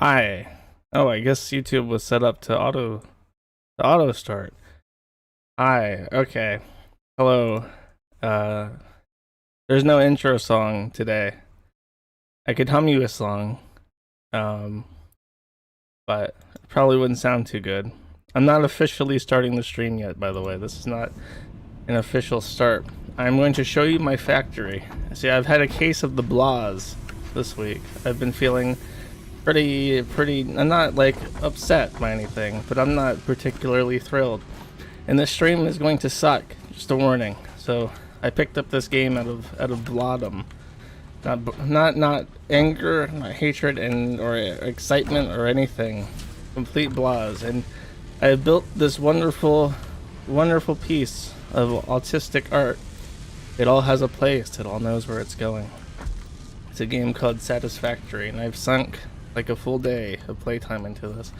Hi. Oh, I guess YouTube was set up to auto start. Hi. Okay. Hello. Uh there's no intro song today. I could hum you a song. Um but it probably wouldn't sound too good. I'm not officially starting the stream yet, by the way. This is not an official start. I'm going to show you my factory. See, I've had a case of the blahs this week. I've been feeling pretty, I'm not like upset by anything, but I'm not particularly thrilled. And this stream is going to suck, just a warning. So I picked up this game out of Vladom. Not anger, not hatred, or excitement or anything. Complete blahs. And I built this wonderful piece of autistic art. It all has a place. It all knows where it's going. It's a game called Satisfactory, and I've sunk like a full day of playtime into this.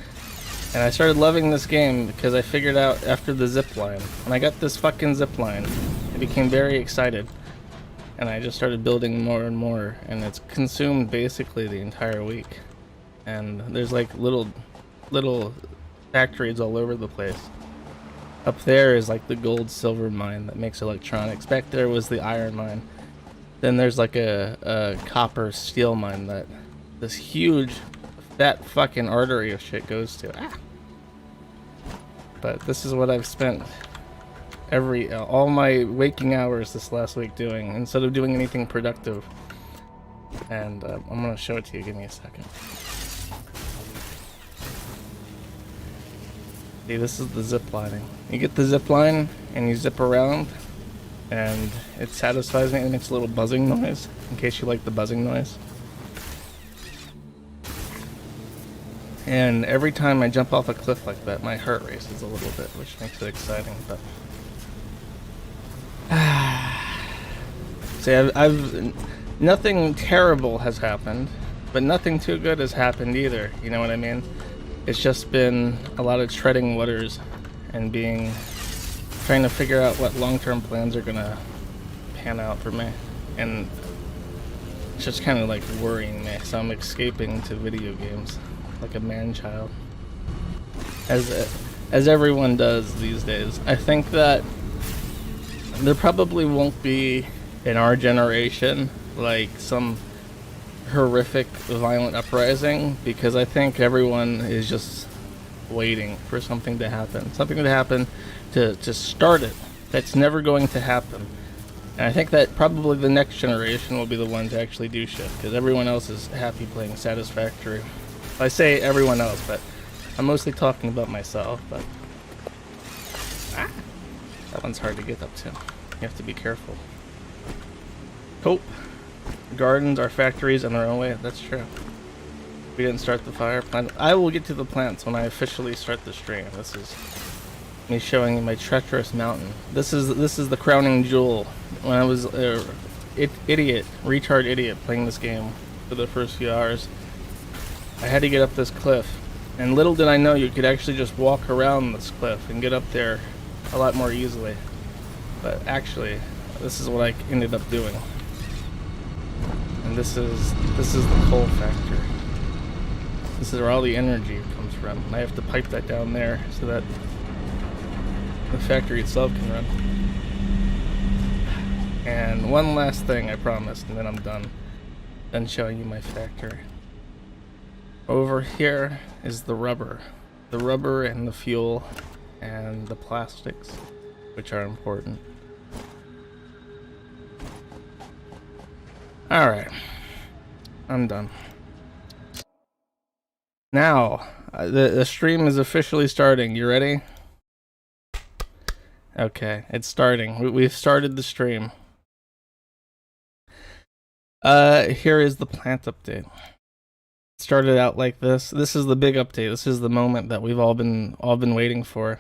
And I started loving this game because I figured out after the zipline. When I got this fucking zipline, I became very excited. And I just started building more and more, and it's consumed basically the entire week. And there's like little factories all over the place. Up there is like the gold silver mine that makes electronics. Back there was the iron mine. Then there's like a copper steel mine that this huge fat fucking artery of shit goes to. But this is what I've spent all my waking hours this last week doing, instead of doing anything productive. And I'm gonna show it to you. Give me a second. See, this is the zip lining. You get the zip line and you zip around, and it satisfies me. It makes a little buzzing noise, in case you like the buzzing noise. And every time I jump off a cliff like that, my heart races a little bit, which makes it exciting. But see, I've nothing terrible has happened, but nothing too good has happened either. You know what I mean? It's just been a lot of treading waters and trying to figure out what long-term plans are gonna pan out for me, and it's just kind of like worrying me. So I'm escaping to video games like a man-child, as everyone does these days. I think that there probably won't be in our generation like some horrific violent uprising, because I think everyone is just waiting for something to happen to start it. That's never going to happen. And I think that probably the next generation will be the one to actually do shit, because everyone else is happy playing Satisfactory. I say everyone else, but I'm mostly talking about myself. But that one's hard to get up to. You have to be careful. Cope. Gardens are factories in their own way. That's true. We didn't start the fire plant. I will get to the plants when I officially start the stream. This is me showing you my treacherous mountain. This is the crowning jewel. When I was retard idiot playing this game for the first few hours, I had to get up this cliff, and little did I know you could actually just walk around this cliff and get up there a lot more easily. But actually, this is what I ended up doing. And this is the coal factory. This is where all the energy comes from. And I have to pipe that down there so that the factory itself can run. And one last thing I promised, and then I'm done showing you my factory. Over here is the rubber and the fuel and the plastics, which are important. Alright, I'm done. Now, the stream is officially starting. You ready? Okay, it's starting. We've started the stream. Here is the plant update. It started out like this. This is the big update. This is the moment that we've all been waiting for.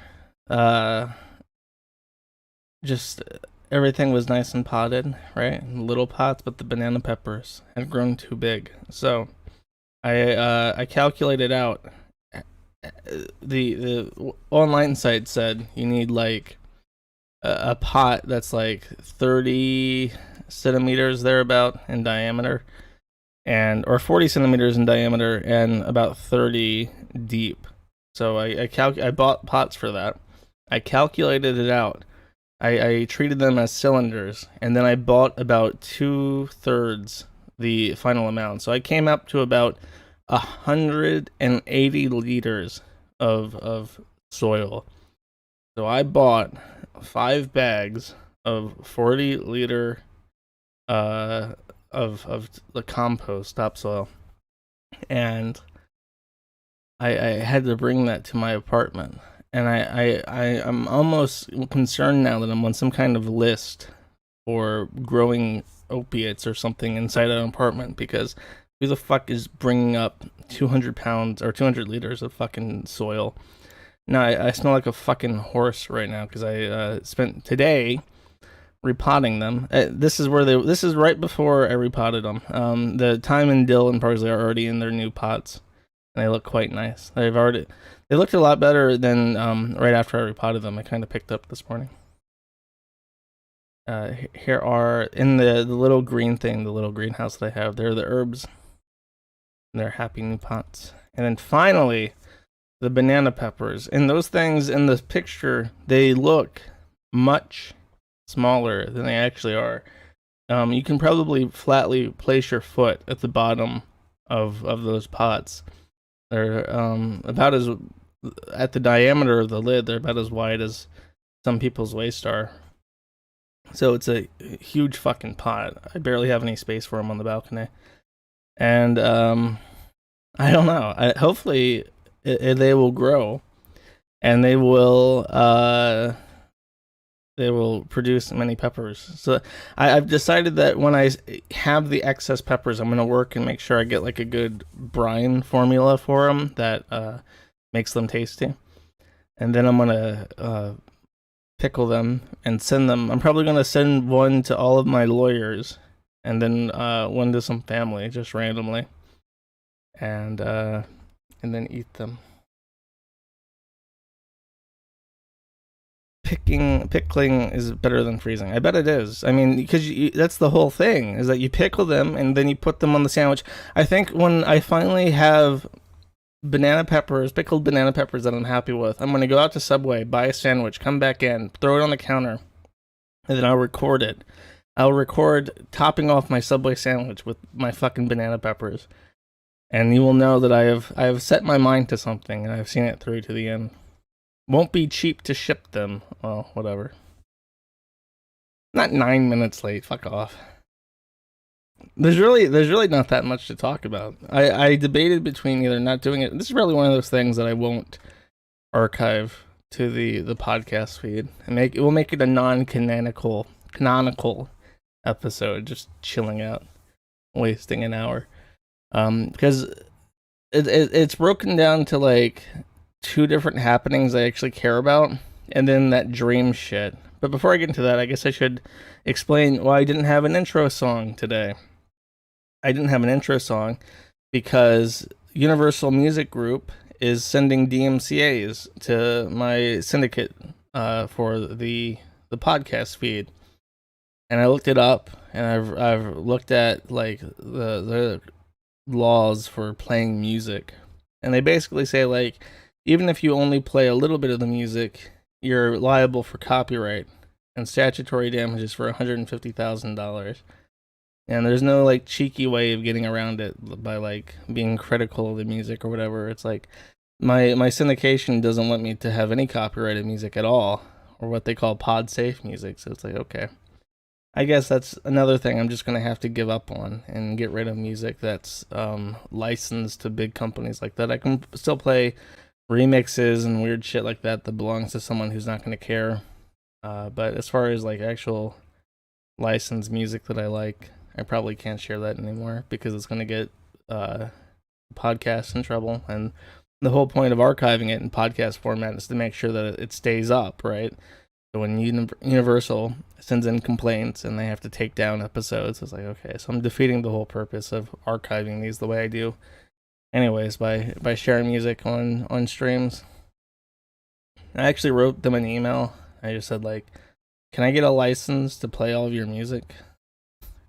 Just everything was nice and potted, right? In little pots, but the banana peppers had grown too big. So I calculated out. The online site said you need like a pot that's like 30 centimeters thereabout in diameter, or 40 centimeters in diameter and about 30 deep. So I bought pots for that. I calculated it out. I treated them as cylinders, and then I bought about 2/3 the final amount. So I came up to about 180 liters of soil. So I bought 5 bags of 40-liter of the compost topsoil, and I had to bring that to my apartment. And I'm almost concerned now that I'm on some kind of list for growing opiates or something inside an apartment, because who the fuck is bringing up 200 pounds or 200 liters of fucking soil? No, I smell like a fucking horse right now because I spent today repotting them. This is right before I repotted them. The thyme and dill and parsley are already in their new pots, and they look quite nice. They looked a lot better than right after I repotted them. I kind of picked up this morning. Here are, in the little green thing, the little greenhouse that I have, they're the herbs. They're happy new pots. And then finally, the banana peppers. And those things in the picture, they look much smaller than they actually are. You can probably flatly place your foot at the bottom of those pots. They're about as, at the diameter of the lid, they're about as wide as some people's waist are. So it's a huge fucking pot. I barely have any space for them on the balcony. And I don't know. Hopefully they will grow, and they will produce many peppers. So I've decided that when I have the excess peppers, I'm going to work and make sure I get like a good brine formula for them that makes them tasty. And then I'm going to pickle them and send them. I'm probably going to send one to all of my lawyers, and then one to some family, just randomly, and then eat them. Pickling is better than freezing. I bet it is. I mean, because that's the whole thing, is that you pickle them and then you put them on the sandwich. I think when I finally have pickled banana peppers that I'm happy with, I'm going to go out to Subway, buy a sandwich, come back in, throw it on the counter, and then I'll record it. I'll record topping off my Subway sandwich with my fucking banana peppers. And you will know that I have set my mind to something, and I've seen it through to the end. Won't be cheap to ship them. Well, whatever. Not 9 minutes late. Fuck off. There's really not that much to talk about. I debated between either not doing it. This is really one of those things that I won't archive to the podcast feed, and we'll make it a non-canonical episode, just chilling out, wasting an hour. Because it's broken down to like 2 different happenings I actually care about, and then that dream shit. But before I get into that, I guess I should explain why I didn't have an intro song today. I didn't have an intro song because Universal Music Group is sending DMCAs to my syndicate for the podcast feed. And I looked it up, and I've looked at like the laws for playing music. And they basically say, like, even if you only play a little bit of the music, you're liable for copyright and statutory damages for $150,000. And there's no like cheeky way of getting around it by like being critical of the music or whatever. It's like my syndication doesn't want me to have any copyrighted music at all, or what they call pod safe music. So it's like, okay, I guess that's another thing I'm just gonna have to give up on and get rid of music that's licensed to big companies like that. I can still play remixes and weird shit like that belongs to someone who's not gonna care. But as far as like actual licensed music that I like, I probably can't share that anymore because it's going to get podcasts in trouble. And the whole point of archiving it in podcast format is to make sure that it stays up, right? So when Universal sends in complaints and they have to take down episodes, it's like, okay, so I'm defeating the whole purpose of archiving these the way I do anyways, by sharing music on streams. I actually wrote them an email. I just said, like, can I get a license to play all of your music?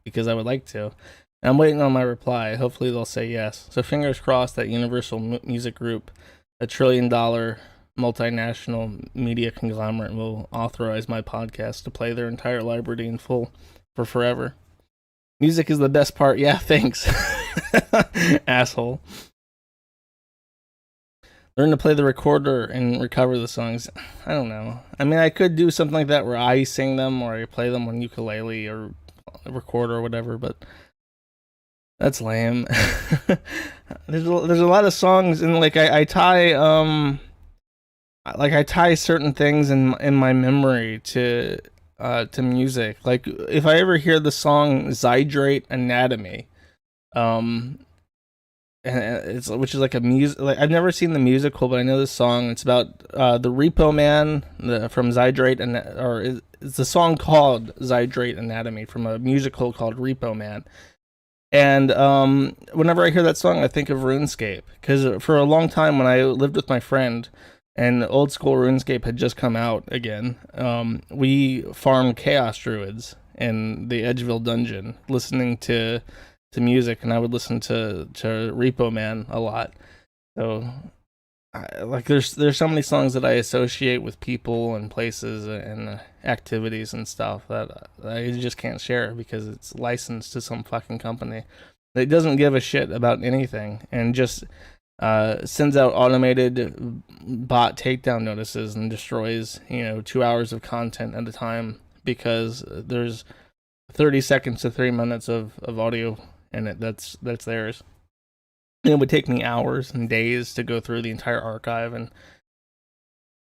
Because I would like to. I'm waiting on my reply. Hopefully they'll say yes. So fingers crossed that Universal Music Group, a $1 trillion multinational media conglomerate, will authorize my podcast to play their entire library in full for forever. Music is the best part. Yeah, thanks. Asshole. Learn to play the recorder and recover the songs. I don't know. I mean, I could do something like that where I sing them or I play them on ukulele or recorder or whatever, but that's lame. There's a lot of songs, and like I tie certain things in my memory to music. Like if I ever hear the song Zydrate Anatomy, and it's which is like a music, like I've never seen the musical, but I know this song. It's about the Repo Man from Zydrate, and it's a song called Zydrate Anatomy from a musical called Repo Man. And whenever I hear that song, I think of RuneScape, because for a long time when I lived with my friend and old school RuneScape had just come out again, we farmed Chaos Druids in the Edgeville dungeon, listening to music, and I would listen to Repo Man a lot. So, there's so many songs that I associate with people and places and activities and stuff that I just can't share because it's licensed to some fucking company that doesn't give a shit about anything and just sends out automated bot takedown notices and destroys 2 hours of content at a time because there's 30 seconds to 3 minutes of audio in it that's theirs. It would take me hours and days to go through the entire archive and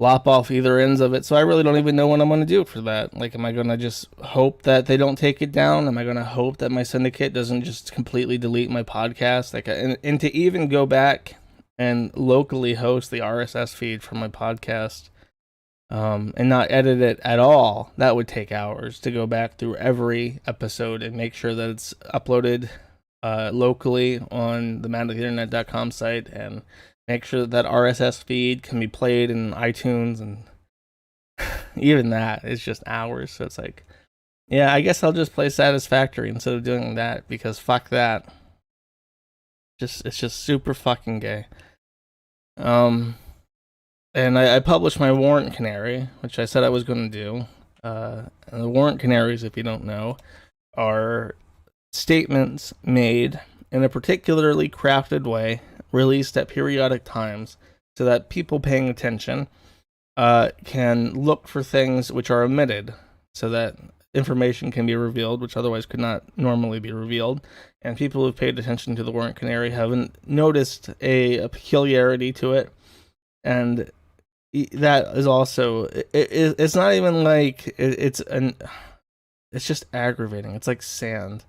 lop off either ends of it. So I really don't even know what I'm going to do for that. Like, am I going to just hope that they don't take it down? Am I going to hope that my syndicate doesn't just completely delete my podcast? Like, and to even go back and locally host the RSS feed from my podcast and not edit it at all, that would take hours to go back through every episode and make sure that it's uploaded locally on the manoftheinternet.com site and make sure that RSS feed can be played in iTunes, and even that is just hours. So it's like, yeah, I guess I'll just play Satisfactory instead of doing that because fuck that. It's just super fucking gay. And I published my Warrant Canary, which I said I was going to do. And the Warrant Canaries, if you don't know, are statements made in a particularly crafted way, released at periodic times, so that people paying attention can look for things which are omitted, so that information can be revealed, which otherwise could not normally be revealed. And people who've paid attention to the Warrant Canary haven't noticed a peculiarity to it, and that is also it's not even like it's just aggravating. It's like sand.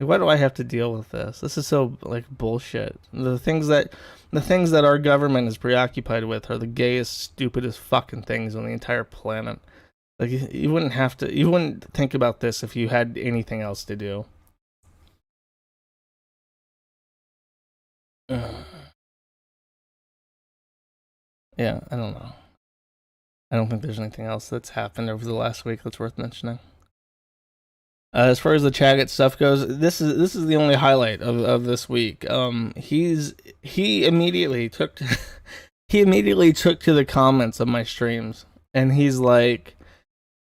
Why do I have to deal with this? This is so like bullshit. The things that our government is preoccupied with are the gayest, stupidest fucking things on the entire planet. Like you wouldn't think about this if you had anything else to do. Yeah, I don't know. I don't think there's anything else that's happened over the last week that's worth mentioning. As far as the Chaggot stuff goes, this is the only highlight of this week. He immediately took to, the comments of my streams, and he's like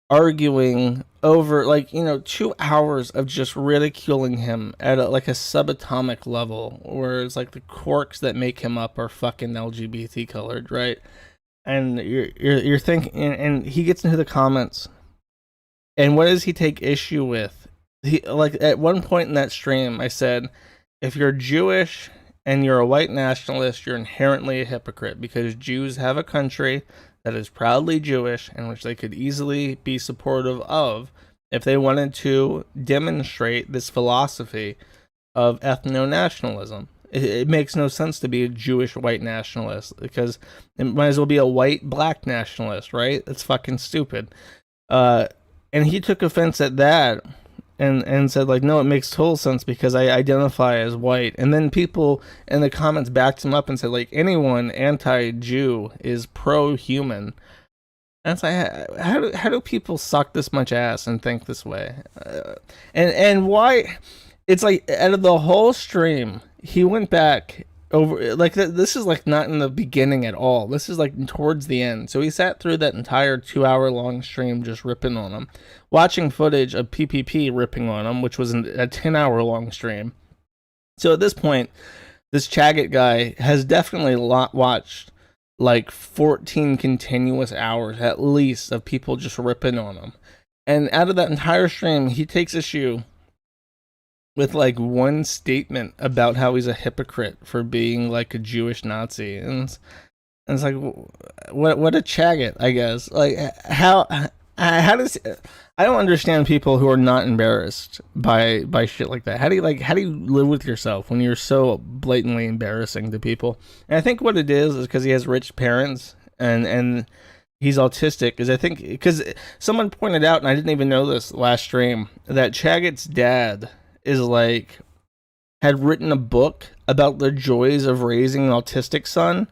arguing over 2 hours of just ridiculing him at a subatomic level, where it's like the quarks that make him up are fucking LGBT colored, right? And you're thinking, and he gets into the comments. And what does he take issue with? He at one point in that stream, I said, if you're Jewish and you're a white nationalist, you're inherently a hypocrite because Jews have a country that is proudly Jewish and which they could easily be supportive of if they wanted to demonstrate this philosophy of ethno-nationalism. It makes no sense to be a Jewish white nationalist because it might as well be a white black nationalist, right? It's fucking stupid. And he took offense at that and said, no, it makes total sense because I identify as white. And then people in the comments backed him up and said, anyone anti-Jew is pro-human. And it's like, how do people suck this much ass and think this way? And why? It's like out of the whole stream, he went back over like this is like not in the beginning at all. This is like towards the end. So he sat through that entire 2 hour long stream just ripping on him, watching footage of PPP ripping on him, which was a 10 hour long stream. So at this point, this Chaggot guy has definitely watched like 14 continuous hours at least of people just ripping on him. And out of that entire stream, he takes issue with like one statement about how he's a hypocrite for being like a Jewish Nazi. And it's like, what a Chaggot, I guess. Like, how does, I don't understand people who are not embarrassed by shit like that. How do you live with yourself when you're so blatantly embarrassing to people? And I think what it is because he has rich parents and he's autistic. Is I think because someone pointed out, and I didn't even know this last stream, that Chaggot's dad is like had written a book about the joys of raising an autistic son.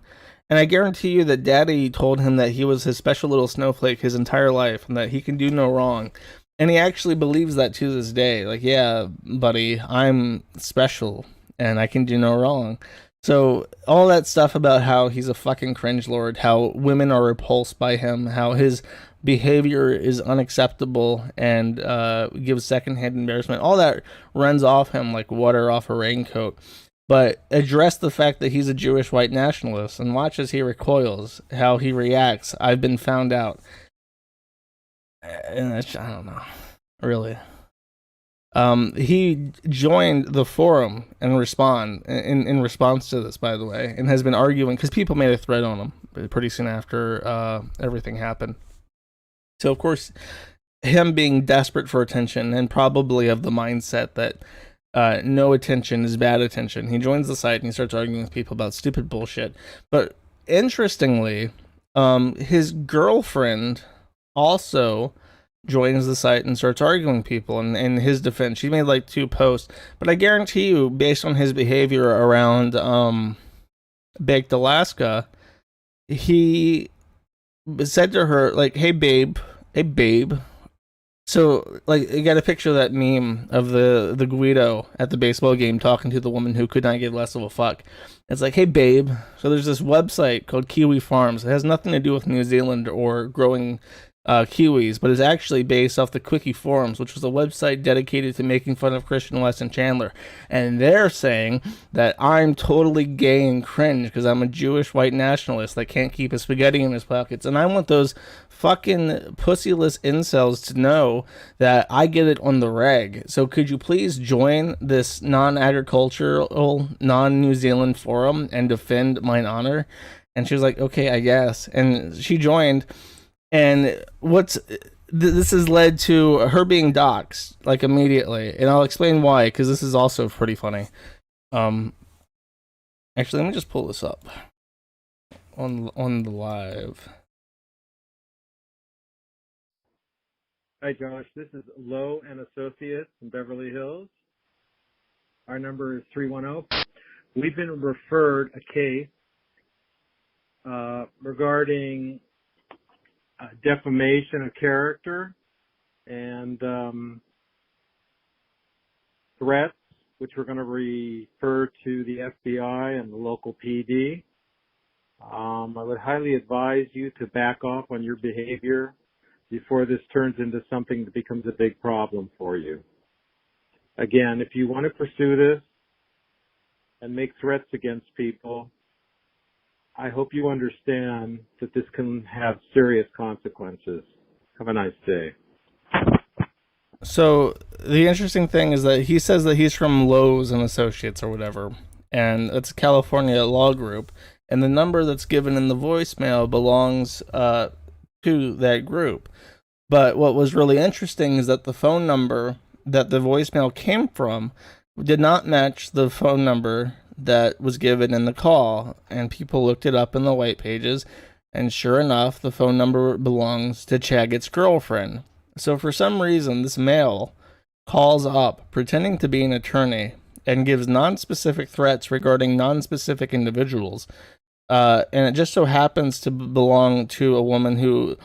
And I guarantee you that Daddy told him that he was his special little snowflake his entire life and that he can do no wrong. And he actually believes that to this day. Like, yeah, buddy, I'm special and I can do no wrong. So all that stuff about how he's a fucking cringe lord, how women are repulsed by him, how his behavior is unacceptable and gives secondhand embarrassment, all that runs off him like water off a raincoat. But address the fact that he's a Jewish white nationalist and watch as he recoils, how he reacts. I've been found out. And I don't know, really. He joined the forum and in response to this, by the way, and has been arguing because people made a thread on him pretty soon after everything happened. So of course, him being desperate for attention and probably of the mindset that no attention is bad attention, he joins the site and he starts arguing with people about stupid bullshit. But interestingly, his girlfriend also joins the site and starts arguing with people in his defense. She made like 2 posts, but I guarantee you, based on his behavior around Baked Alaska, he said to her like, hey babe. So like, you got a picture of that meme of the Guido at the baseball game talking to the woman who could not give less of a fuck. It's like, hey babe. So there's this website called Kiwi Farms. It has nothing to do with New Zealand or growing kiwis, but is actually based off the Quickie Forums, which was a website dedicated to making fun of Christian West and Chandler. And they're saying that I'm totally gay and cringe because I'm a Jewish white nationalist that can't keep his spaghetti in his pockets. And I want those fucking pussyless incels to know that I get it on the reg. So could you please join this non-agricultural, non-New Zealand forum and defend mine honor? And she was like, okay, I guess. And she joined. And this has led to her being doxxed like immediately, and I'll explain why, because this is also pretty funny. Actually, let me just pull this up on the live. Hi Josh, this is Lowe and Associates in Beverly Hills. Our number is 310. We've been referred a case regarding defamation of character and threats, which we're going to refer to the FBI and the local PD. I would highly advise you to back off on your behavior before this turns into something that becomes a big problem for you. Again, if you want to pursue this and make threats against people, I hope you understand that this can have serious consequences. Have a nice day. So the interesting thing is that he says that he's from Lowe's and Associates or whatever, and it's a California law group, and the number that's given in the voicemail belongs to that group. But what was really interesting is that the phone number that the voicemail came from did not match the phone number that was given in the call, and people looked it up in the white pages, and sure enough, the phone number belongs to Chaggot's girlfriend. So for some reason, this male calls up pretending to be an attorney and gives non-specific threats regarding non-specific individuals, and it just so happens to belong to a woman who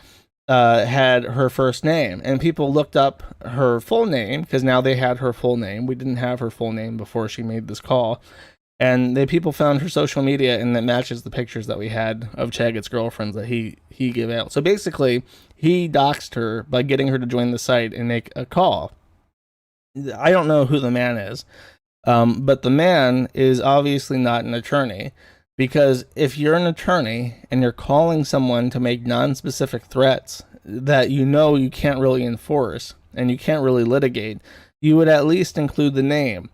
had her first name, and people looked up her full name because now they had her full name. We didn't have her full name before she made this call, and people found her social media, and that matches the pictures that we had of Chaggot's girlfriends that he gave out. So basically, he doxed her by getting her to join the site and make a call. I don't know who the man is, but the man is obviously not an attorney. Because if you're an attorney and you're calling someone to make non-specific threats that you can't really enforce and you can't really litigate, you would at least include the name.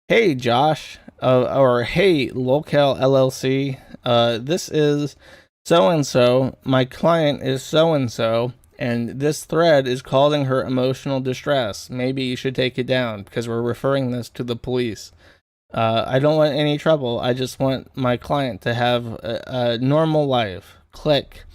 Hey, Josh, or hey, Locale LLC, this is so-and-so. My client is so-and-so, and this thread is causing her emotional distress. Maybe you should take it down because we're referring this to the police. I don't want any trouble. I just want my client to have a normal life. Click.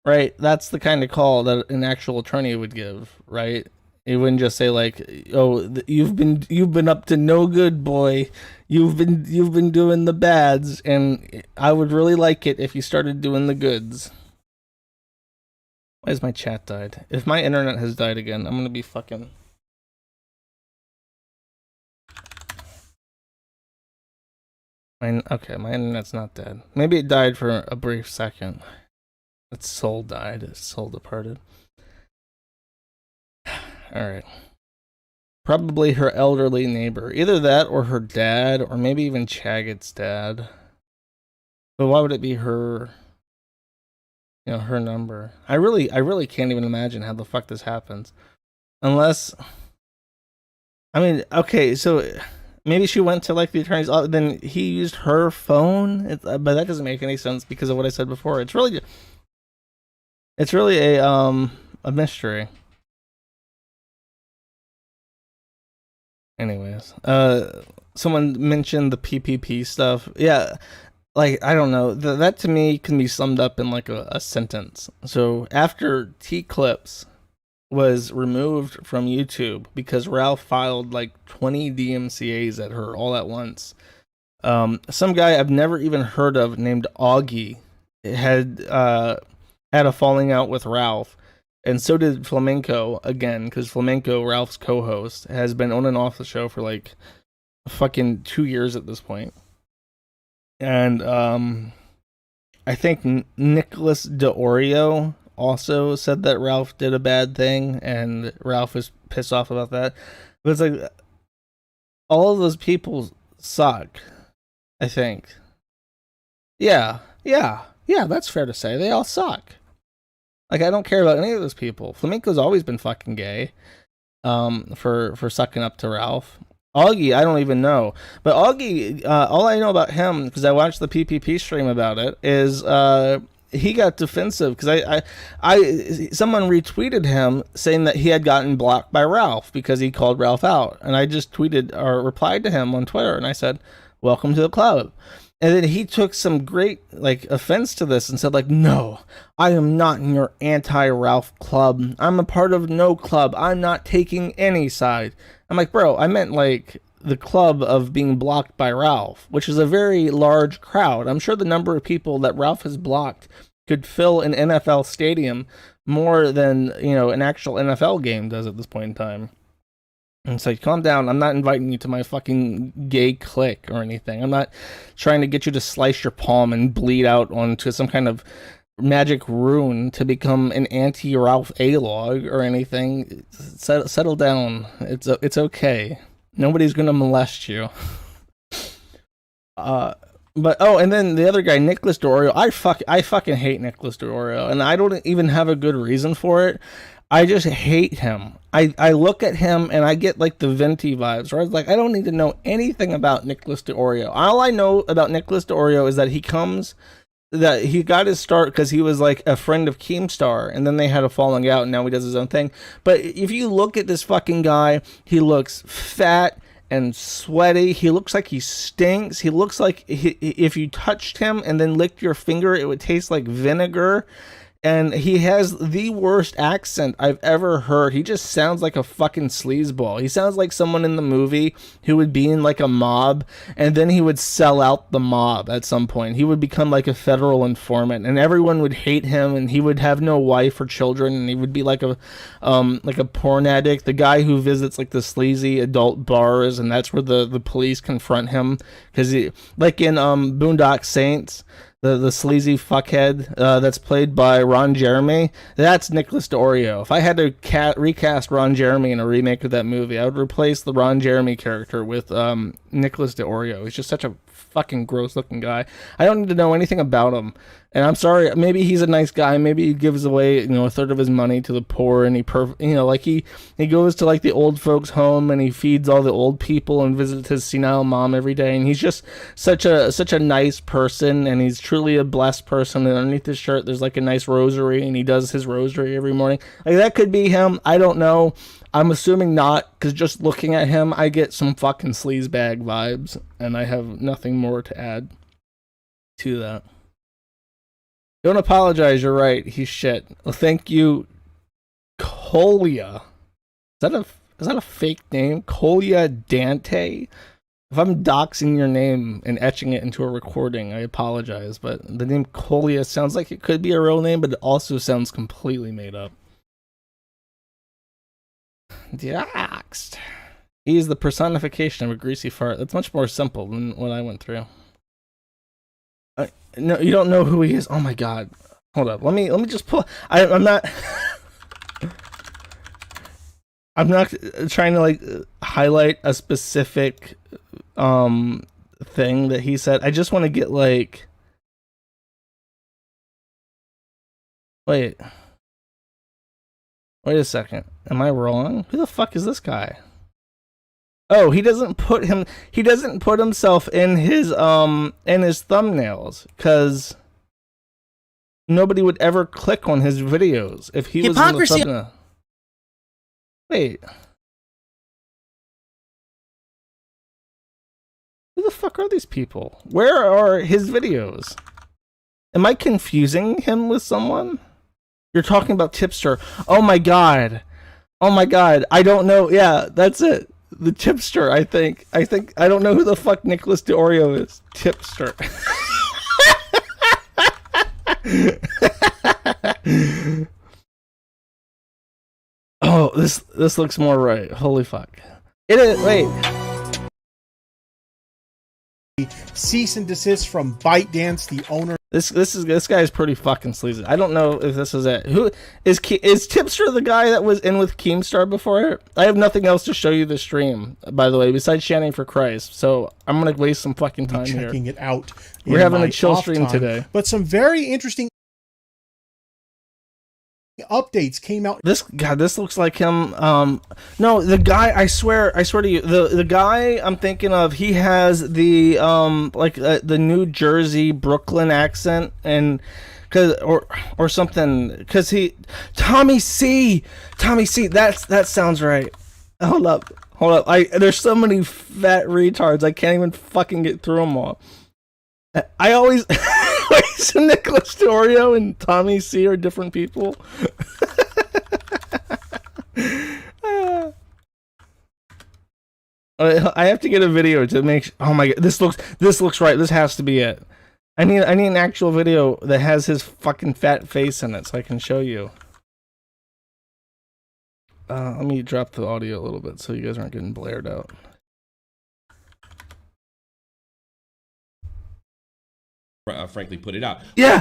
Right? That's the kind of call that an actual attorney would give, right? It wouldn't just say like, "Oh, you've been up to no good, boy. You've been doing the bads, and I would really like it if you started doing the goods." Why has my chat died? If my internet has died again, I'm gonna be fucking... Okay, my internet's not dead. Maybe it died for a brief second. Its soul died. Its soul departed. Alright. Probably her elderly neighbor. Either that or her dad, or maybe even Chaggot's dad. But why would it be her... You know, her number? I really can't even imagine how the fuck this happens. Unless... I mean, okay, so... Maybe she went to like the attorney's office, then he used her phone, but that doesn't make any sense because of what I said before. It's really a mystery. Anyways, someone mentioned the PPP stuff. Yeah, like I don't know. That to me can be summed up in like a sentence. So after T-Clips was removed from YouTube because Ralph filed like 20 DMCAs at her all at once. Some guy I've never even heard of named Augie had a falling out with Ralph, and so did Flamenco again, because Flamenco, Ralph's co-host, has been on and off the show for like fucking 2 years at this point. And I think Nicholas DeOrio also said that Ralph did a bad thing, and Ralph was pissed off about that. But it's like, all of those people suck, I think. Yeah, that's fair to say. They all suck. Like, I don't care about any of those people. Flamenco's always been fucking gay, for sucking up to Ralph. Augie, I don't even know. But Augie, all I know about him, because I watched the PPP stream about it, is he got defensive because someone retweeted him saying that he had gotten blocked by Ralph because he called Ralph out, and I just tweeted or replied to him on Twitter, and I said, "Welcome to the club." And then he took some great like offense to this and said like, "No, I am not in your anti-Ralph club. I'm a part of no club. I'm not taking any side." I'm like, bro, I meant like the club of being blocked by Ralph, which is a very large crowd. I'm sure the number of people that Ralph has blocked could fill an NFL stadium more than, you know, an actual NFL game does at this point in time. And so calm down. I'm not inviting you to my fucking gay clique or anything. I'm not trying to get you to slice your palm and bleed out onto some kind of magic rune to become an anti-Ralph A-log or anything. Settle down. It's okay. Nobody's gonna molest you. But and then the other guy, Nicholas DeOrio, I fucking hate Nicholas DeOrio, and I don't even have a good reason for it. I just hate him. I look at him and I get like the Venti vibes, right? Like, I don't need to know anything about Nicholas DeOrio. All I know about Nicholas DeOrio is that he got his start because he was like a friend of Keemstar, and then they had a falling out, and now he does his own thing. But if you look at this fucking guy, he looks fat and sweaty. He looks like he stinks. He looks like if you touched him and then licked your finger, it would taste like vinegar. and he has the worst accent I've ever heard. He just sounds like a fucking sleazeball. He sounds like someone in the movie who would be in like a mob, and then he would sell out the mob at some point. He would become like a federal informant, and everyone would hate him, and he would have no wife or children, and he would be like a porn addict, the guy who visits like the sleazy adult bars, and that's where the police confront him, because he, like in Boondock Saints, the sleazy fuckhead that's played by Ron Jeremy, that's Nicholas D'Orio. If I had to recast Ron Jeremy in a remake of that movie, I would replace the Ron Jeremy character with Nicholas D'Orio. He's just such a fucking gross looking guy. I don't need to know anything about him. And I'm sorry, maybe he's a nice guy. Maybe he gives away, a third of his money to the poor, and he goes to like the old folks' home and he feeds all the old people and visits his senile mom every day. And he's just such a nice person, and he's truly a blessed person. And underneath his shirt, there's like a nice rosary, and he does his rosary every morning. Like, that could be him. I don't know. I'm assuming not, because just looking at him, I get some fucking sleazebag vibes, and I have nothing more to add to that. Don't apologize, you're right. He's shit. Well, thank you, Colia. Is that a fake name? Colia Dante? If I'm doxing your name and etching it into a recording, I apologize, but the name Colia sounds like it could be a real name, but it also sounds completely made up. Doxed. He is the personification of a greasy fart. That's much more simple than what I went through. No, you don't know who he is. Oh my god. Hold up. Let me just pull. I'm not trying to like highlight a specific thing that he said. I just want to get like, wait a second. Am I wrong? Who the fuck is this guy? Oh, he doesn't put himself in his thumbnails, because nobody would ever click on his videos if he was in the thumbnail. Wait. Who the fuck are these people? Where are his videos? Am I confusing him with someone? You're talking about Tipster. Oh my god. I don't know. Yeah, that's it. The Tipster, I think I don't know who the fuck Nicholas D'Orio is. Tipster. Oh, this looks more right. Holy fuck. It is. Wait. Cease and desist from ByteDance, the owner. This guy is pretty fucking sleazy. I don't know if this is it. Who is Tipster, the guy that was in with Keemstar before? I have nothing else to show you the stream, by the way, besides chanting for Christ. So I'm gonna waste some fucking time here. Checking it out. We're having a chill stream today. But some very interesting updates came out. This looks like him. No, the guy, I swear to you, the guy I'm thinking of, he has the the New Jersey Brooklyn accent, and or something, cuz he Tommy C, that sounds right. Hold up. There's so many fat retards, I can't even fucking get through them all. I always so Nicholas D'Orio and Tommy C are different people. I have to get a video to make. Oh my god, this looks right. This has to be it. I need an actual video that has his fucking fat face in it so I can show you. Let me drop the audio a little bit so you guys aren't getting blared out. Frankly, put it out. Yeah,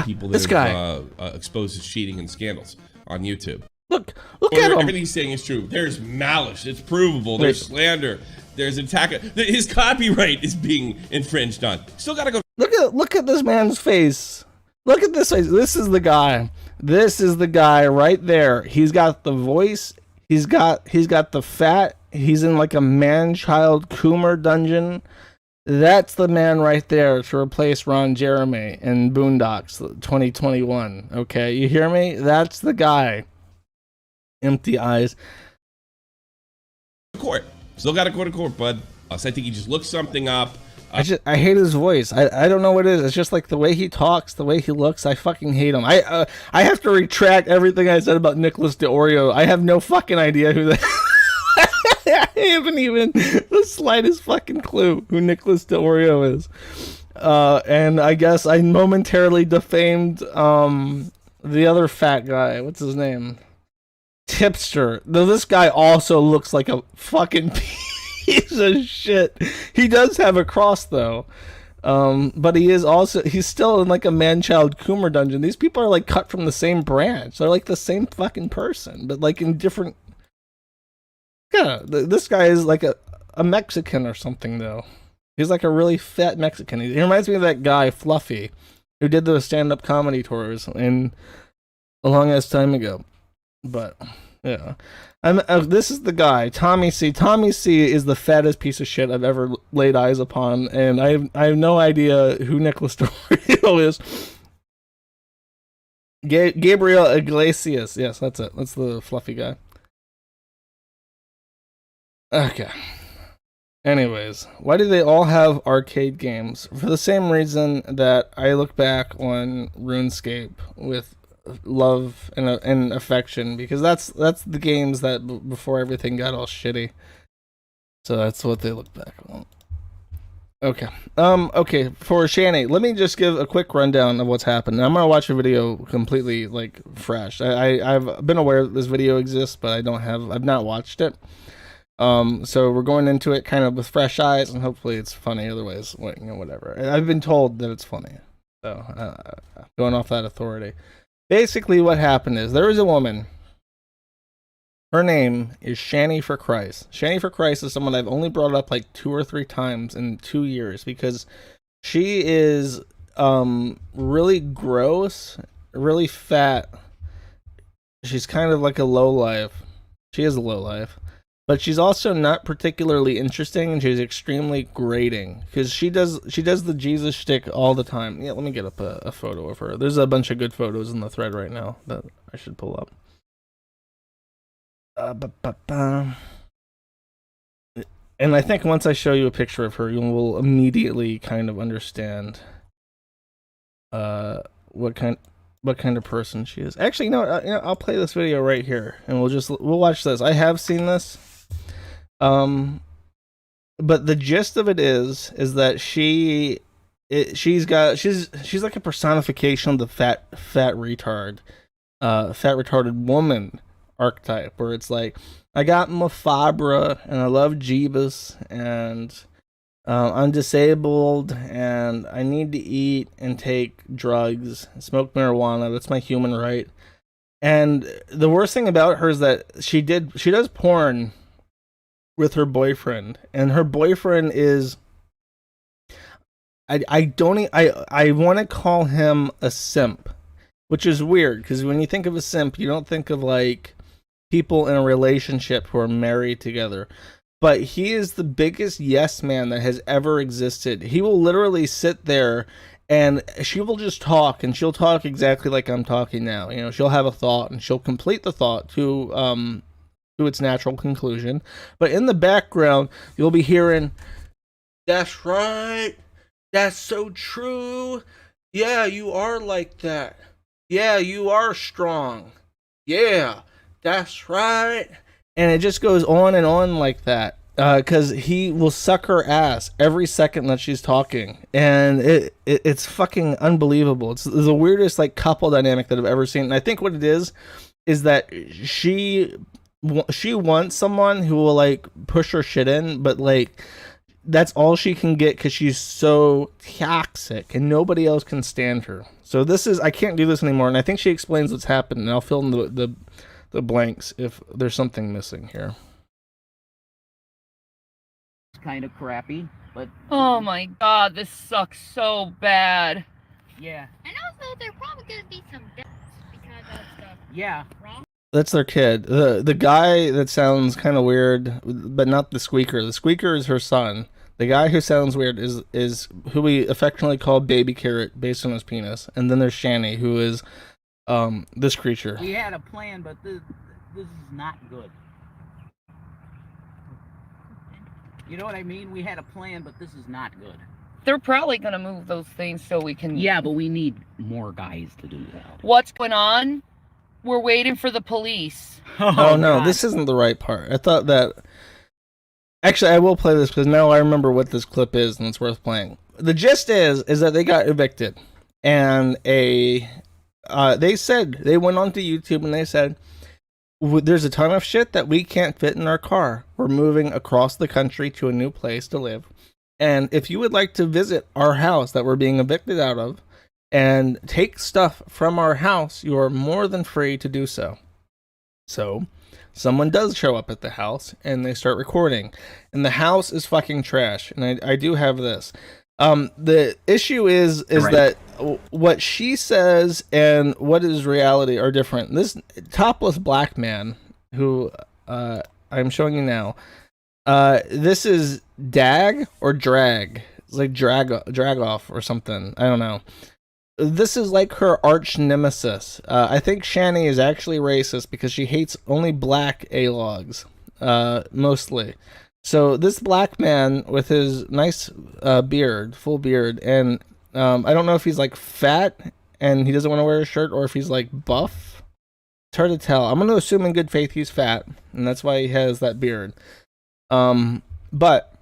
people this that guy have exposed his cheating and scandals on YouTube. Look at him. Everything he's saying is true. There's malice. It's provable. There's slander. There's attack. His copyright is being infringed on. Still gotta go. Look at this man's face. Look at this face. This is the guy. This is the guy right there. He's got the voice. He's got the fat. He's in like a man-child Coomer dungeon. That's the man right there to replace Ron Jeremy in Boondocks 2021. Okay, you hear me? That's the guy. Empty eyes. Court. Still got to go to court, bud. So I think he just looked something up. I hate his voice. I don't know what it is. It's just like the way he talks, the way he looks. I fucking hate him. I have to retract everything I said about Nicholas DeOrio. I have no fucking idea who that. I haven't even the slightest fucking clue who Nicholas DeOrio is. And I guess I momentarily defamed the other fat guy. What's his name? Tipster. Though this guy also looks like a fucking piece of shit. He does have a cross though. But he's still in like a man-child Coomer dungeon. These people are like cut from the same branch. They're like the same fucking person, but like in different. Yeah, this guy is like a Mexican or something though. He's like a really fat Mexican. He reminds me of that guy Fluffy, who did the stand-up comedy tours a long ass time ago. But yeah, this is the guy, Tommy C. Tommy C. is the fattest piece of shit I've ever laid eyes upon, and I have no idea who Nicholas DeOrio is. Gabriel Iglesias, yes, that's it. That's the fluffy guy. Okay. Anyways, why do they all have arcade games? For the same reason that I look back on RuneScape with love and affection, because that's the games that before everything got all shitty. So that's what they look back on. Okay. Okay, for Shani, let me just give a quick rundown of what's happened. I'm gonna watch a video completely like fresh. I've been aware that this video exists, but I've not watched it. So we're going into it kind of with fresh eyes, and hopefully it's funny. Otherwise, whatever. I've been told that it's funny, so going off that authority. Basically, what happened is there was a woman. Her name is Shani for Christ. Shani for Christ is someone I've only brought up like 2 or 3 times in 2 years because she is really gross, really fat. She's kind of like a lowlife. She is a lowlife. But she's also not particularly interesting, and she's extremely grating because she does the Jesus shtick all the time. Yeah, let me get up a photo of her. There's a bunch of good photos in the thread right now that I should pull up. And I think once I show you a picture of her, you will immediately kind of understand what kind of person she is. Actually, I'll play this video right here, and we'll watch this. I have seen this. But the gist of it is that she's like a personification of the fat retarded woman archetype, where it's like, I got Mafabra and I love Jeebus and I'm disabled and I need to eat and take drugs, smoke marijuana. That's my human right. And the worst thing about her is that she does porn with her boyfriend, and her boyfriend is I want to call him a simp, which is weird because when you think of a simp, you don't think of like people in a relationship who are married together. But he is the biggest yes man that has ever existed. He will literally sit there and she will just talk, and she'll talk exactly like I'm talking now. She'll have a thought and she'll complete the thought to its natural conclusion. But in the background, you'll be hearing, "That's right. That's so true. Yeah, you are like that. Yeah, you are strong. Yeah, that's right." And it just goes on and on like that. Because he will suck her ass every second that she's talking. And it's fucking unbelievable. It's the weirdest like couple dynamic that I've ever seen. And I think what it is that she wants someone who will like push her shit in, but like that's all she can get because she's so toxic and nobody else can stand her. So I can't do this anymore. And I think she explains what's happened, and I'll fill in the blanks if there's something missing here. It's kind of crappy, but oh my god, this sucks so bad. Yeah. And also, there probably gonna be some deaths because of the Yeah. wrong. That's their kid. The guy that sounds kind of weird, but not the squeaker. The squeaker is her son. The guy who sounds weird is who we affectionately call Baby Carrot based on his penis. And then there's Shani, who is this creature. We had a plan, but this is not good. You know what I mean? We had a plan, but this is not good. They're probably gonna move those things so we can. Yeah, but we need more guys to do that. What's going on? We're waiting for the police. Oh no, God. this isn't the right part. I thought that. Actually, I will play this because now I remember what this clip is, and it's worth playing. The gist is that they got evicted, and they said they went onto YouTube and they said, "There's a ton of shit that we can't fit in our car. We're moving across the country to a new place to live, and if you would like to visit our house that we're being evicted out of, and take stuff from our house, you are more than free to do so." So, someone does show up at the house, and they start recording. And the house is fucking trash. And I do have this. The issue is Right. that what she says and what is reality are different. This topless black man, who I'm showing you now, this is Dag or Drag. It's like drag off or something. I don't know. This is like her arch nemesis. I think Shani is actually racist because she hates only black A-logs, mostly. So this black man with his nice beard, full beard, and I don't know if he's like fat and he doesn't want to wear a shirt or if he's like buff. It's hard to tell. I'm going to assume in good faith he's fat, and that's why he has that beard. But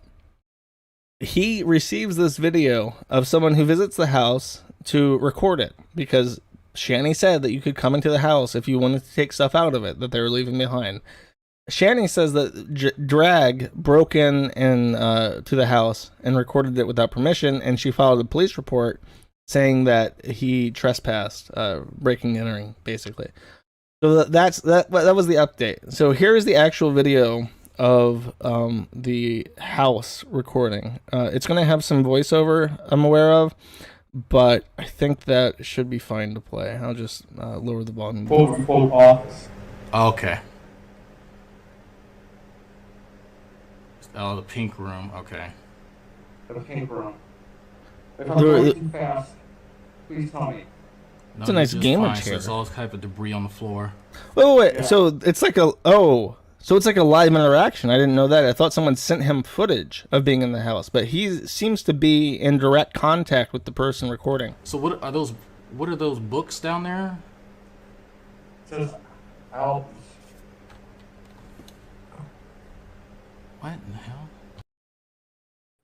he receives this video of someone who visits the house to record it because Shani said that you could come into the house if you wanted to take stuff out of it that they were leaving behind. Shani says that Drag broke in to the house and recorded it without permission, and she filed a police report saying that he trespassed, breaking and entering, basically. So that was the update. So here's the actual video of the house recording. It's going to have some voiceover I'm aware of, but I think that should be fine to play. I'll just lower the volume. Full office. Okay. Oh, the pink room. Okay. The pink room. If There- I'm going too fast, please tell me. No, It's a nice just gamer fine. chair. So there's all type of debris on the floor. Wait. Yeah. So it's like so it's like a live interaction. I didn't know that. I thought someone sent him footage of being in the house, but he seems to be in direct contact with the person recording. So what are those? What are those books down there? It says albums. What in the hell?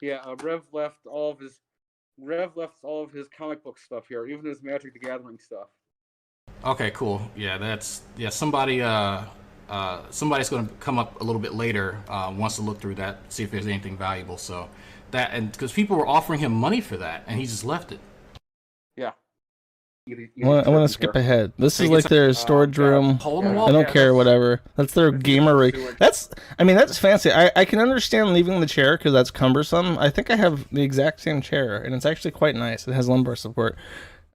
Yeah, Rev left all of his comic book stuff here, even his Magic the Gathering stuff. Okay, cool. Yeah, somebody somebody's going to come up a little bit later, wants to look through that, see if there's anything valuable. So that, and because people were offering him money for that, and he just left it. Yeah. I want to skip ahead. This is like their storage room. Hole in the I wall. don't care, whatever. That's their gamer rig. That's fancy. I can understand leaving the chair because that's cumbersome. I think I have the exact same chair, and it's actually quite nice. It has lumbar support.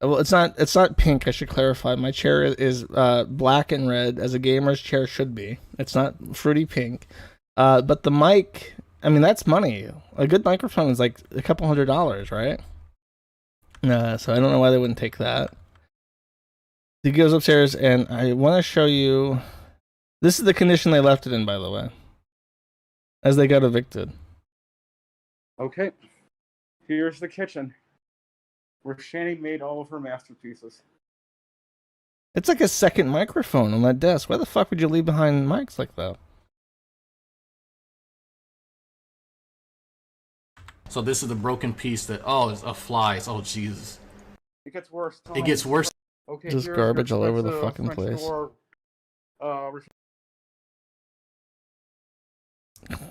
Well, it's not pink. I should clarify. My chair is black and red, as a gamer's chair should be. It's not fruity pink. But the mic, that's money. A good microphone is like a couple $100, right? So I don't know why they wouldn't take that. He goes upstairs, and I want to show you. This is the condition they left it in, by the way, as they got evicted. Okay. Here's the kitchen, where Shani made all of her masterpieces. It's like a second microphone on that desk. Why the fuck would you leave behind mics like that? So this is the broken piece that it's a flies. Oh Jesus. It gets worse. It gets worse. Okay, Just here's garbage all over the French fucking place. door,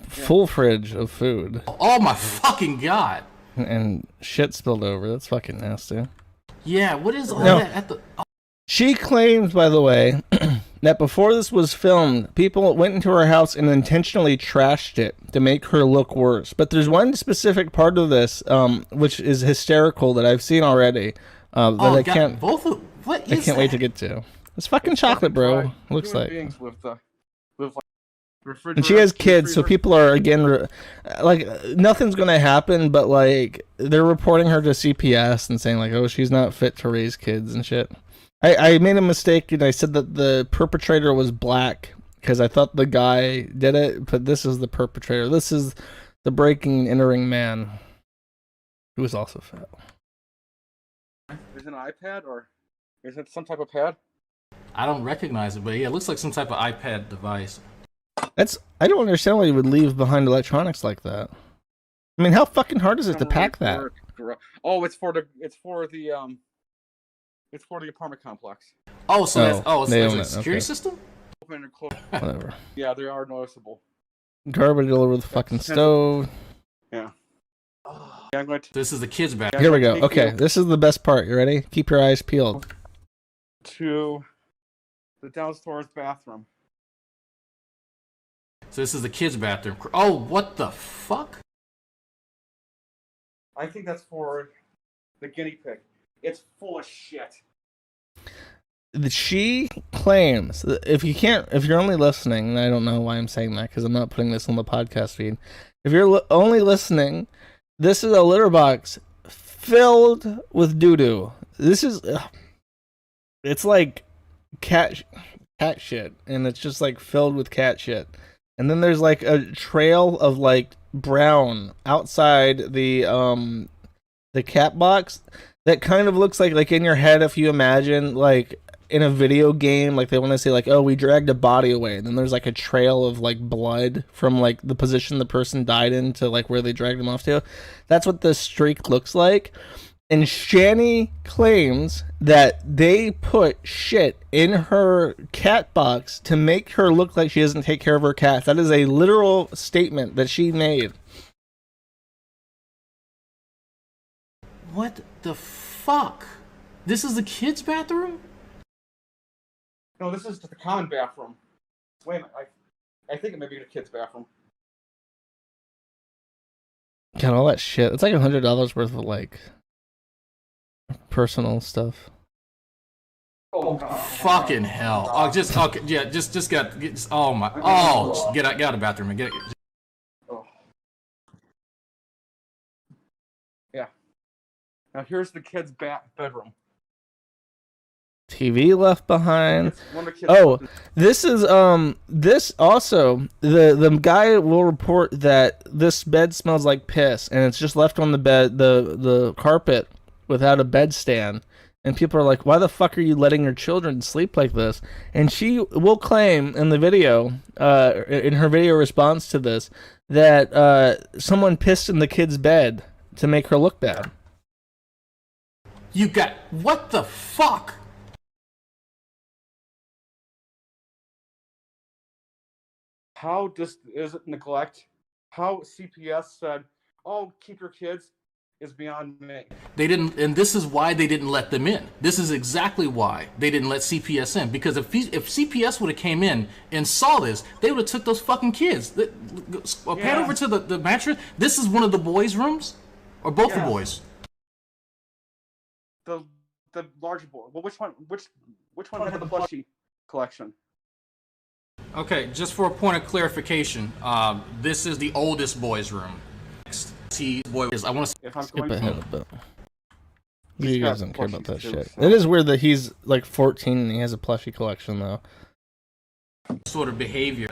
Full fridge of food. Oh my fucking god. And shit spilled over. That's fucking nasty. Yeah, what is all No. that at the? She claims, by the way, that before this was filmed, people went into her house and intentionally trashed it to make her look worse. But there's one specific part of this, which is hysterical that I've seen already. That I can't. Both of what I is can't wait to that? get to. It's fucking chocolate, bro. Looks human like. beings with And she has kids, so people are again like nothing's gonna happen, but like they're reporting her to CPS and saying like, oh, she's not fit to raise kids and shit. I made a mistake and I said that the perpetrator was black because I thought the guy did it, but this is the perpetrator. This is the breaking and entering man. Who was also fat. Is it an iPad or is it some type of pad? I don't recognize it, but yeah, it looks like some type of iPad device. I don't understand why you would leave behind electronics like that. I mean, how fucking hard is it to pack that? Oh, it's for the apartment complex. Oh, so it's they like own a it, security okay. system? Open and close. Whatever. Yeah, they are noticeable. Garbage all over the fucking stove. Yeah. Yeah, I'm going to. This is the kids' bathroom. Here we go. Okay, this is the best part. You ready? Keep your eyes peeled. To the downstairs bathroom. So this is the kids' bathroom. Oh, what the fuck? I think that's for the guinea pig. It's full of shit. She claims, if you're only listening, and I don't know why I'm saying that because I'm not putting this on the podcast feed. If you're only listening, this is a litter box filled with doo-doo. This is, it's like cat shit, and it's just like filled with cat shit. And then there's like a trail of like brown outside the cat box that kind of looks like in your head, if you imagine like in a video game, like they want to say like, oh, we dragged a body away, and then there's like a trail of like blood from like the position the person died in to like where they dragged him off to. That's what the streak looks like. And Shani claims that they put shit in her cat box to make her look like she doesn't take care of her cats. That is a literal statement that she made. What the fuck? This is the kids' bathroom? No, this is the common bathroom. Wait a minute. I think it may be the kids' bathroom. God, all that shit. It's like $100 worth of like personal stuff. Oh god. Fucking hell! Oh, just oh my! Oh, get out of the bathroom and get. Oh. Yeah. Now here's the kids' bedroom. TV left behind. One of the kids' Oh, this is this also the guy will report that this bed smells like piss, and it's just left on the bed, the carpet without a bed stand. And people are like, why the fuck are you letting your children sleep like this? And she will claim in the video, in her video response to this, that someone pissed in the kid's bed to make her look bad. You got what the fuck? How is it neglect? How CPS said, "Oh, keep your kids," is beyond me. They didn't, and this is why they didn't let them in. This is exactly why they didn't let CPS in. Because if CPS would have came in and saw this, they would have took those fucking kids. Pan over to the mattress. This is one of the boys' rooms, or both the boys. The larger boy. Well, which one? Which one had the plushie collection? Okay, just for a point of clarification, this is the oldest boy's room. Next, boy is. I want to skip ahead a bit. You guys don't care about that shit. It is weird that he's like 14 and he has a plushie collection though. Sort of behavior.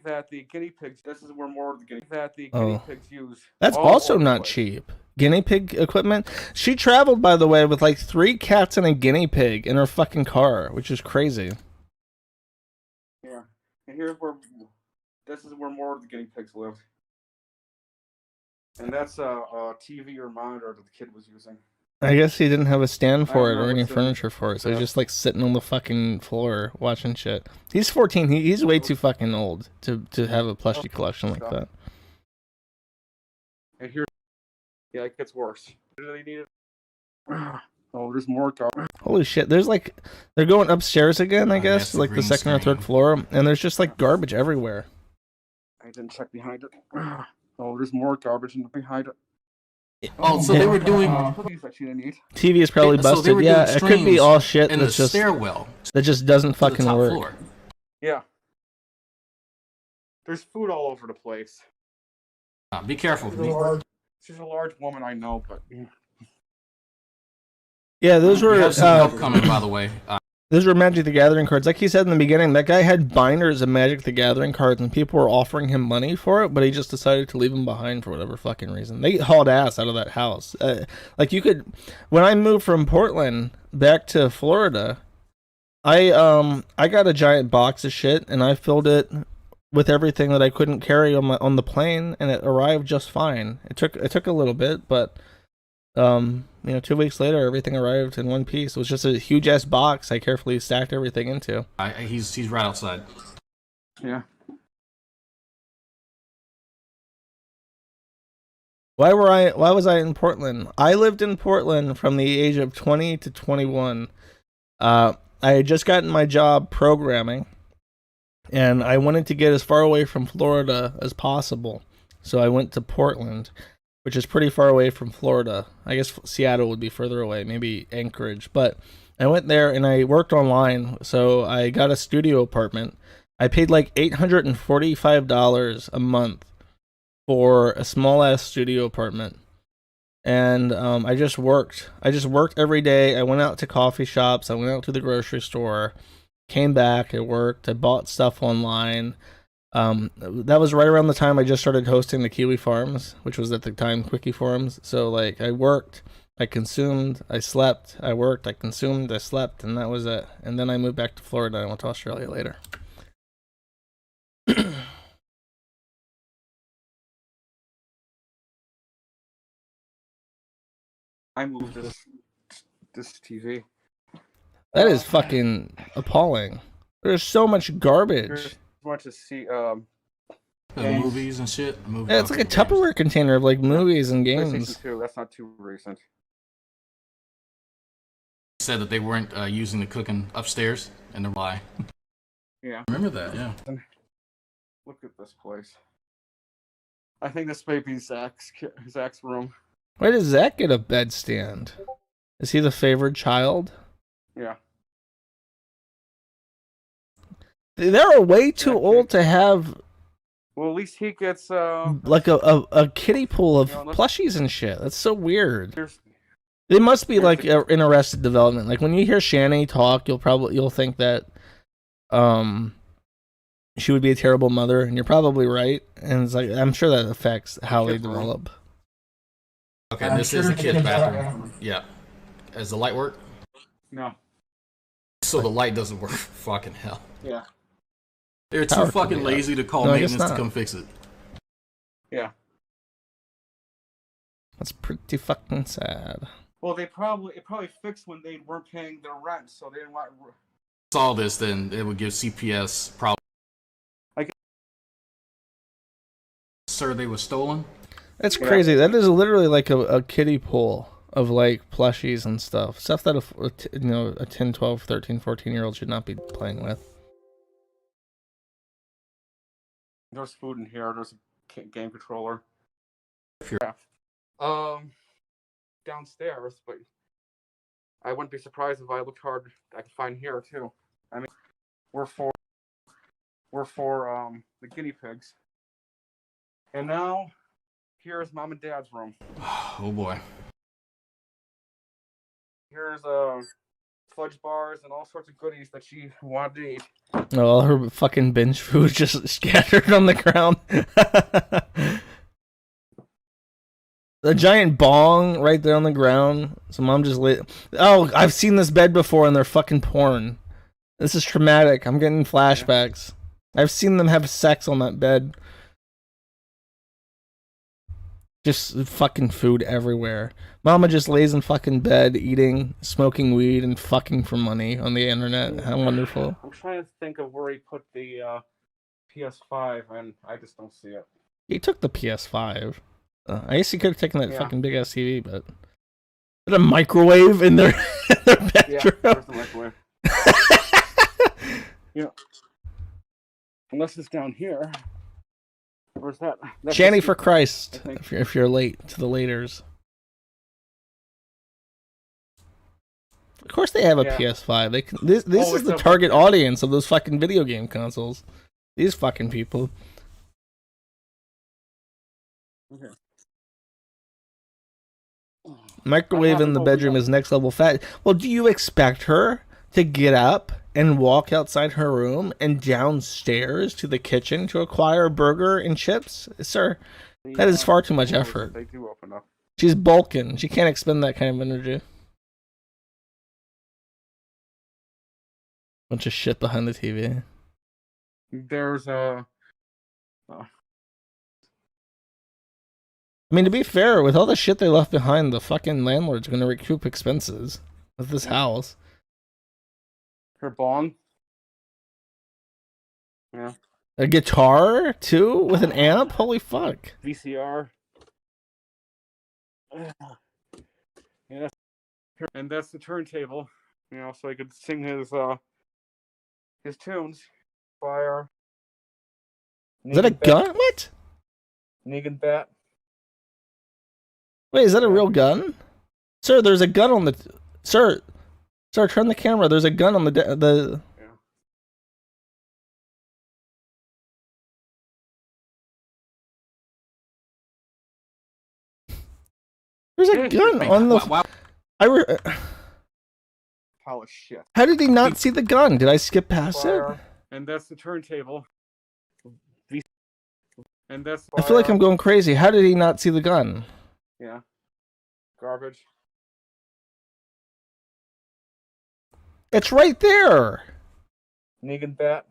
That the guinea pigs. This is where more of the guinea pigs use. That's also not cheap. Guinea pig equipment. She traveled, by the way, with like 3 cats and a guinea pig in her fucking car, which is crazy. Yeah, and this is where more of the guinea pigs live. And that's a TV or monitor that the kid was using. I guess he didn't have a stand for it or any furniture for it, so he's just like sitting on the fucking floor watching shit. He's 14. He's way too fucking old to have a plushie collection like that. And here, yeah, it gets worse. Do they need it? Oh, there's more garbage. Holy shit! There's like they're going upstairs again. I guess like the second or third floor, and there's just like garbage everywhere. I didn't check behind it. Oh, there's more garbage behind it. Oh, so they were doing TV is probably busted. So yeah, it could be all shit in that's the just stairwell that just doesn't fucking work. Floor. Yeah. There's food all over the place. Be careful. She's a large woman, I know, but yeah, those were some help coming, by the way. Those were Magic the Gathering cards. Like he said in the beginning, that guy had binders of Magic the Gathering cards, and people were offering him money for it, but he just decided to leave them behind for whatever fucking reason. They hauled ass out of that house. Like you could, when I moved from Portland back to Florida, I got a giant box of shit, and I filled it with everything that I couldn't carry on the plane, and it arrived just fine. It took a little bit, but 2 weeks later, everything arrived in one piece. It was just a huge ass box I carefully stacked everything into. He's right outside. Yeah. Why was I in Portland? I lived in Portland from the age of 20 to 21. I had just gotten my job programming, and I wanted to get as far away from Florida as possible. So I went to Portland, which is pretty far away from Florida. I guess Seattle would be further away, maybe Anchorage. But I went there and I worked online, so I got a studio apartment. I paid like $845 a month for a small-ass studio apartment. And I just worked. I just worked every day. I went out to coffee shops. I went out to the grocery store. Came back. I worked. I bought stuff online. That was right around the time I just started hosting the Kiwi Farms, which was at the time Quickie Forums. So like I worked, I consumed, I slept, I worked, I consumed, I slept, and that was it. And then I moved back to Florida and went to Australia later. I moved this TV. That is fucking appalling. There's so much garbage. There's much to see. Movies and shit. Yeah, it's like a Tupperware container of like movies and games. 2, that's not too recent. Said that they weren't using the cooking upstairs, and they're why. Yeah. Remember that? Yeah. Look at this place. I think this may be Zach's room. Why does Zach get a bedstand? Is he the favored child? Yeah. They're way too old to have. Well, at least he gets like a kiddie pool of plushies and shit. That's so weird. They must be like in Arrested Development. Like when you hear Shani talk, you'll think that she would be a terrible mother, and you're probably right. And it's like I'm sure that affects how they develop. Okay, this is the kid's bathroom. Yeah. Does the light work? No. So the light doesn't work. Fucking hell. Yeah. They're too fucking lazy to call maintenance to come fix it. Yeah. That's pretty fucking sad. Well, it probably fixed when they weren't paying their rent, so they didn't want. Saw this, then it would give CPS problems. Sir, they were stolen. That's crazy. That is literally like a kiddie pool of like plushies and stuff that a 10, 12, 13, 14-year-old should not be playing with. There's food in here. There's a game controller. Yeah. Downstairs, but I wouldn't be surprised if I looked hard. I could find here too. I mean, we're for the guinea pigs. And now, here's Mom and Dad's room. Oh boy. Here's fudge bars and all sorts of goodies that she wanted to eat. Oh, all her fucking binge food just scattered on the ground. The giant bong right there on the ground. So Mom just lit. Oh, I've seen this bed before, and they're fucking porn. This is traumatic. I'm getting flashbacks. I've seen them have sex on that bed. Just fucking food everywhere. Mama just lays in fucking bed, eating, smoking weed, and fucking for money on the internet. How wonderful. I'm trying to think of where he put the PS5, and I just don't see it. He took the PS5. I guess he could have taken that fucking big ass TV, but is a microwave in their bedroom? Yeah, there's the microwave. Unless it's down here. Where's that? Shanny for Christ, if you're late to the laters. Of course they have a PS5. They can, this is the target audience of those fucking video game consoles. These fucking people. Okay. Microwave in the bedroom is next level fat. Well, do you expect her to get up and walk outside her room and downstairs to the kitchen to acquire a burger and chips? Sir, that is far too much effort. They do open up. She's bulking. She can't expend that kind of energy. Bunch of shit behind the TV. There's a. I mean, to be fair, with all the shit they left behind, the fucking landlord's going to recoup expenses with this house. Her bong. Yeah. A guitar, too, with an amp? Holy fuck. VCR. And that's the turntable. You know, so he could sing his tunes. Fire. Is that a gun? What? Negan bat. Wait, is that a real gun? Sir, there's a gun on the... Sir, turn the camera. There's a gun on the... Yeah. There's a gun on the... Pile of shit. How did he not see the gun? Did I skip past Fire. it? And that's the turntable. And that's. I feel like I'm going crazy. How did he not see the gun? Yeah. Garbage. It's right there. Negan bat.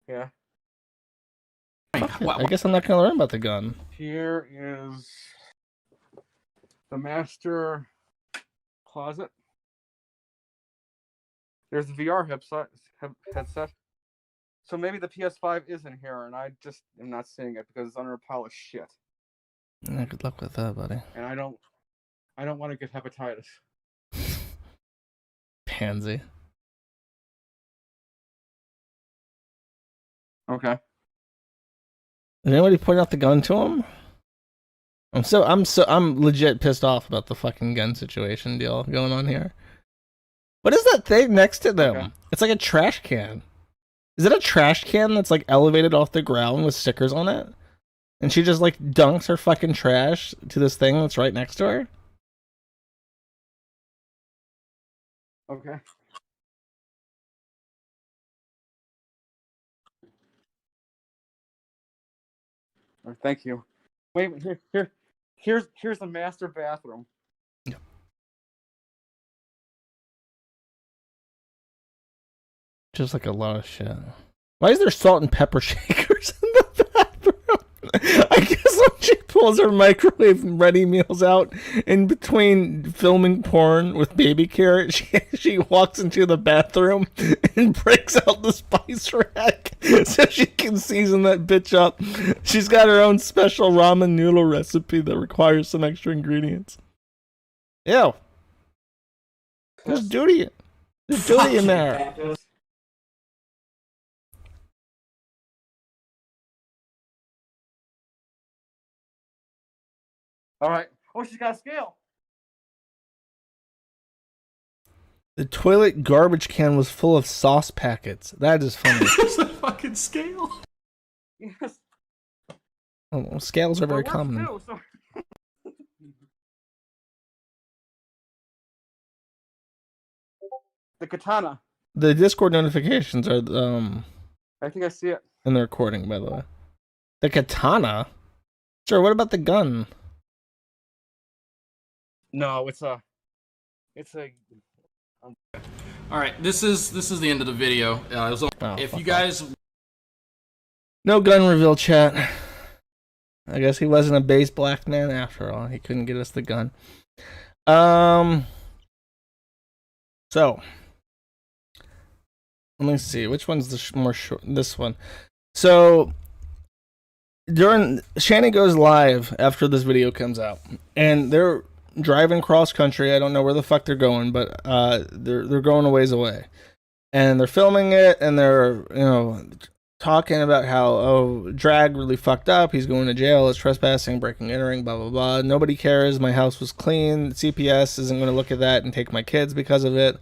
Yeah. I guess I'm not going to learn about the gun. Here is the master closet. There's the VR headset. So maybe the PS5 is in here, and I just am not seeing it because it's under a pile of shit. Yeah, good luck with that, buddy. And I don't want to get hepatitis. Pansy. Okay. Did anybody point out the gun to him? I'm legit pissed off about the fucking gun situation deal going on here. What is that thing next to them? Okay. It's like a trash can. Is it a trash can that's like elevated off the ground with stickers on it? And she just like dunks her fucking trash to this thing that's right next to her? Okay. Oh, thank you. Wait, here's the master bathroom. Yeah. Just like a lot of shit. Why is there salt and pepper shakers in the bathroom? I guess when she pulls her microwave ready meals out in between filming porn with baby carrot, she walks into the bathroom and breaks out the spice rack so she can season that bitch up. She's got her own special ramen noodle recipe that requires some extra ingredients. Ew. There's duty in there. All right. Oh, she's got a scale. The toilet garbage can was full of sauce packets. That is funny. It's a fucking scale. Yes. Oh, well, scales are very common. Too, so... The katana. The Discord notifications are I think I see it. in the recording, by the way. The katana? Sure, what about the gun? No, it's a. All right, this is the end of the video. If you guys, no gun reveal, chat. I guess he wasn't a base black man after all. He couldn't get us the gun. So let me see which one's the more short. This one. So during Shanny goes live after this video comes out, and they're driving cross country. I don't know where the fuck they're going, but they're going a ways away, and they're filming it, and they're talking about how Drag really fucked up. He's going to jail. It's trespassing, breaking, entering, blah blah blah. Nobody cares. My house was clean. CPS isn't going to look at that and take my kids because of it.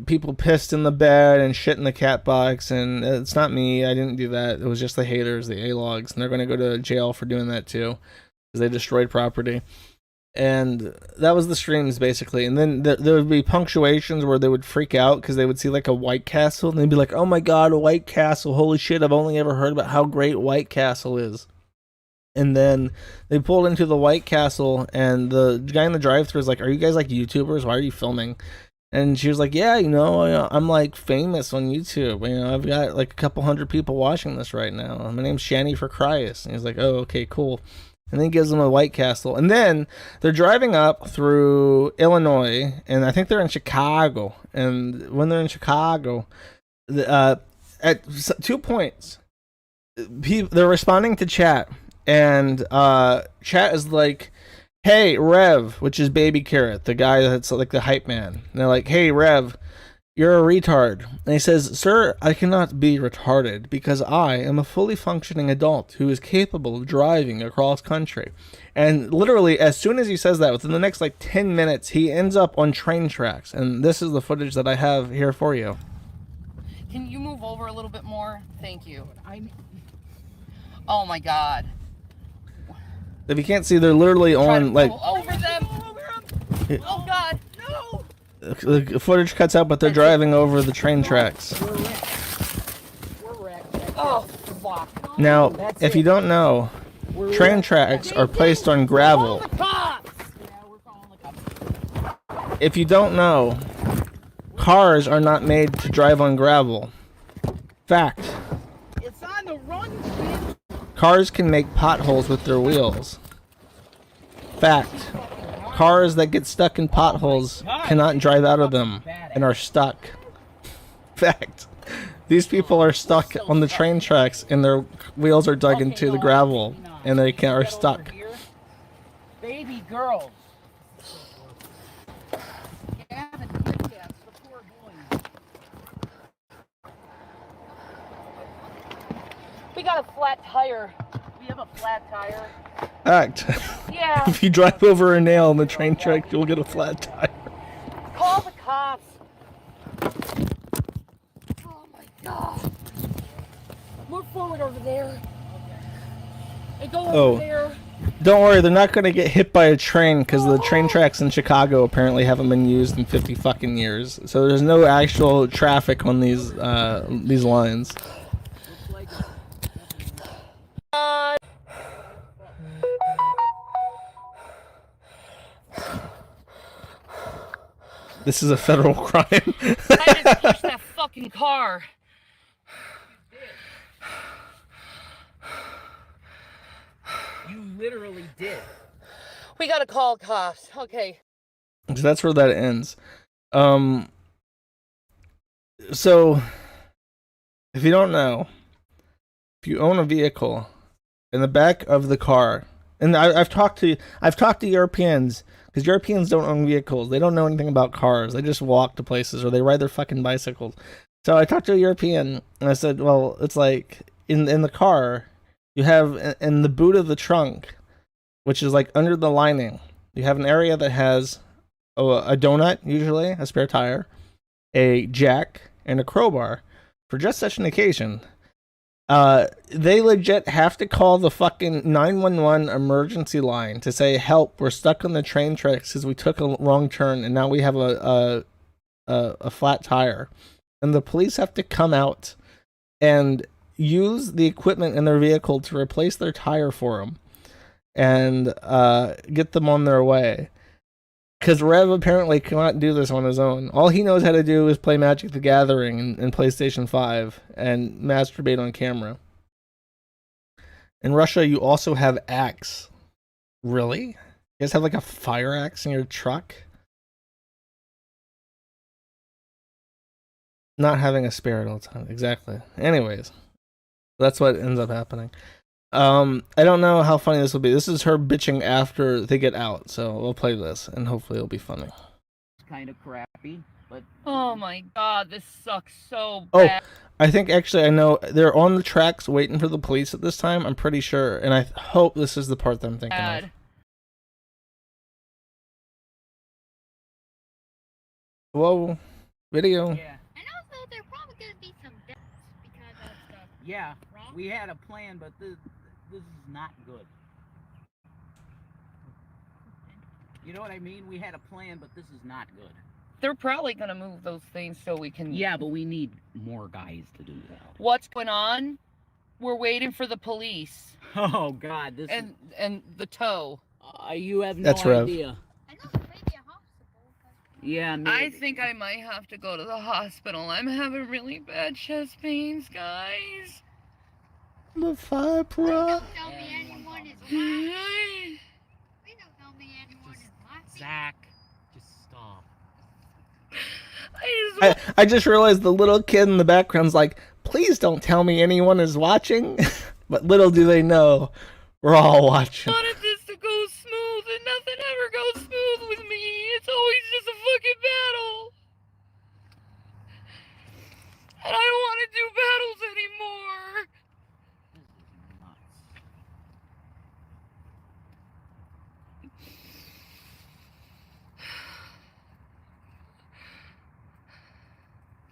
People pissed in the bed and shit in the cat box, and it's not me. I didn't do that. It was just the haters, the A-logs, and they're going to go to jail for doing that too. They destroyed property. And that was the streams basically. And then there would be punctuations where they would freak out because they would see like a White Castle and they'd be like, "Oh my god, a White Castle! Holy shit! I've only ever heard about how great White Castle is." And then they pulled into the White Castle, and the guy in the drive-thru was like, "Are you guys like YouTubers? Why are you filming?" And she was like, "Yeah, I'm like famous on YouTube. I've got like a couple hundred people watching this right now. My name's Shanny for Christ." And he's like, "Oh, okay, cool." And then he gives them a White Castle. And then they're driving up through Illinois, and I think they're in Chicago. And when they're in Chicago, at 2 points, they're responding to chat. And chat is like, "Hey, Rev," which is Baby Carrot, the guy that's like the hype man. And they're like, "Hey, Rev, you're a retard." And he says, "Sir, I cannot be retarded because I am a fully functioning adult who is capable of driving across country." And literally, as soon as he says that, within the next like 10 minutes, he ends up on train tracks. And this is the footage that I have here for you. Can you move over a little bit more? Thank you. Oh my god. If you can't see, they're literally on like over them. Oh god. No. the footage cuts out, but they're driving over the train tracks. Oh fuck. Now, if you don't know, train tracks are placed on gravel. If you don't know, cars are not made to drive on gravel. Fact. It's on the run, kid. Cars can make potholes with their wheels. Fact. Cars that get stuck in potholes cannot drive out of them and are stuck. Fact. These people are stuck on the train tracks and their wheels are dug into the gravel and they are stuck. Baby girls. We got a flat tire. We have a flat tire. Fact. Yeah. If you drive over a nail on the train track, you'll get a flat tire. Call the cops. Oh my god. Move forward over there. And go over there. Don't worry, they're not going to get hit by a train because the train tracks in Chicago apparently haven't been used in 50 fucking years. So there's no actual traffic on these lines. This is a federal crime. I just pushed that fucking car. You literally did. We gotta call cops. Okay. So that's where that ends. So if you don't know, if you own a vehicle, in the back of the car, and I've talked to Europeans, because Europeans don't own vehicles. They don't know anything about cars. They just walk to places or they ride their fucking bicycles. So I talked to a European and I said, well, it's like in the car, you have in the boot of the trunk, which is like under the lining, you have an area that has a donut, usually a spare tire, a jack, and a crowbar for just such an occasion. They legit have to call the fucking 911 emergency line to say, "Help, we're stuck on the train tracks because we took a wrong turn and now we have a flat tire." And the police have to come out and use the equipment in their vehicle to replace their tire for them and get them on their way. Because Rev apparently cannot do this on his own. All he knows how to do is play Magic the Gathering in PlayStation 5 and masturbate on camera. In Russia, you also have axe. Really? You guys have like a fire axe in your truck? Not having a spare at all times. Exactly. Anyways, that's what ends up happening. I don't know how funny this will be. This is her bitching after they get out, so we'll play this, and hopefully it'll be funny. It's kind of crappy, but... Oh my god, this sucks so Oh, bad. I think actually I know they're on the tracks waiting for the police at this time. I'm pretty sure, and I hope this is the part that I'm thinking of. Whoa, video. Yeah. And also, there probably gonna be some deaths because of stuff. Yeah, we had a plan, but this is not good. You know what I mean? We had a plan, but this is not good. They're probably gonna move those things so we can. Yeah, but we need more guys to do that. What's going on? We're waiting for the police. Oh God, this and the tow. You have no That's Rev. idea. I know there may be a hospital. Yeah, maybe. I think I might have to go to the hospital. I'm having really bad chest pains, guys. The fire Please pro. don't tell me anyone is watching. Please don't tell me anyone is watching. Zach, just stop. I just realized the little kid in the background's like, please don't tell me anyone is watching. But little do they know, we're all watching. I wanted this to go smooth, and nothing ever goes smooth with me. It's always just a fucking battle. And I don't want to do battles anymore.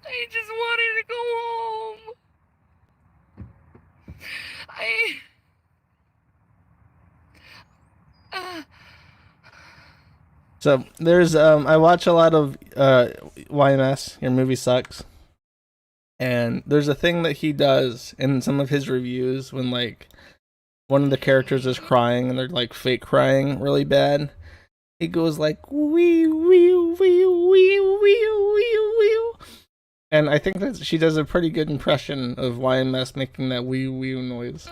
I just wanted to go home. So there's I watch a lot of YMS, Your Movie Sucks. And there's a thing that he does in some of his reviews when like one of the characters is crying and they're like fake crying really bad. He goes like wee wee wee wee wee wee wee. And I think that she does a pretty good impression of YMS making that wee wee noise.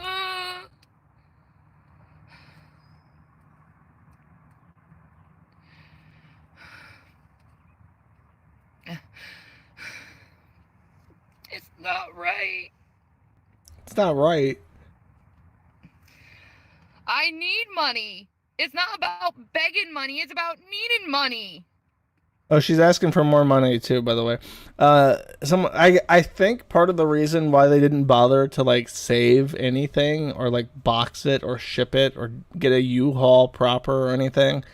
It's not right. It's not right. I need money. It's not about begging money. It's about needing money. Oh, she's asking for more money too, by the way. I think part of the reason why they didn't bother to like save anything or like box it or ship it or get a U-Haul proper or anything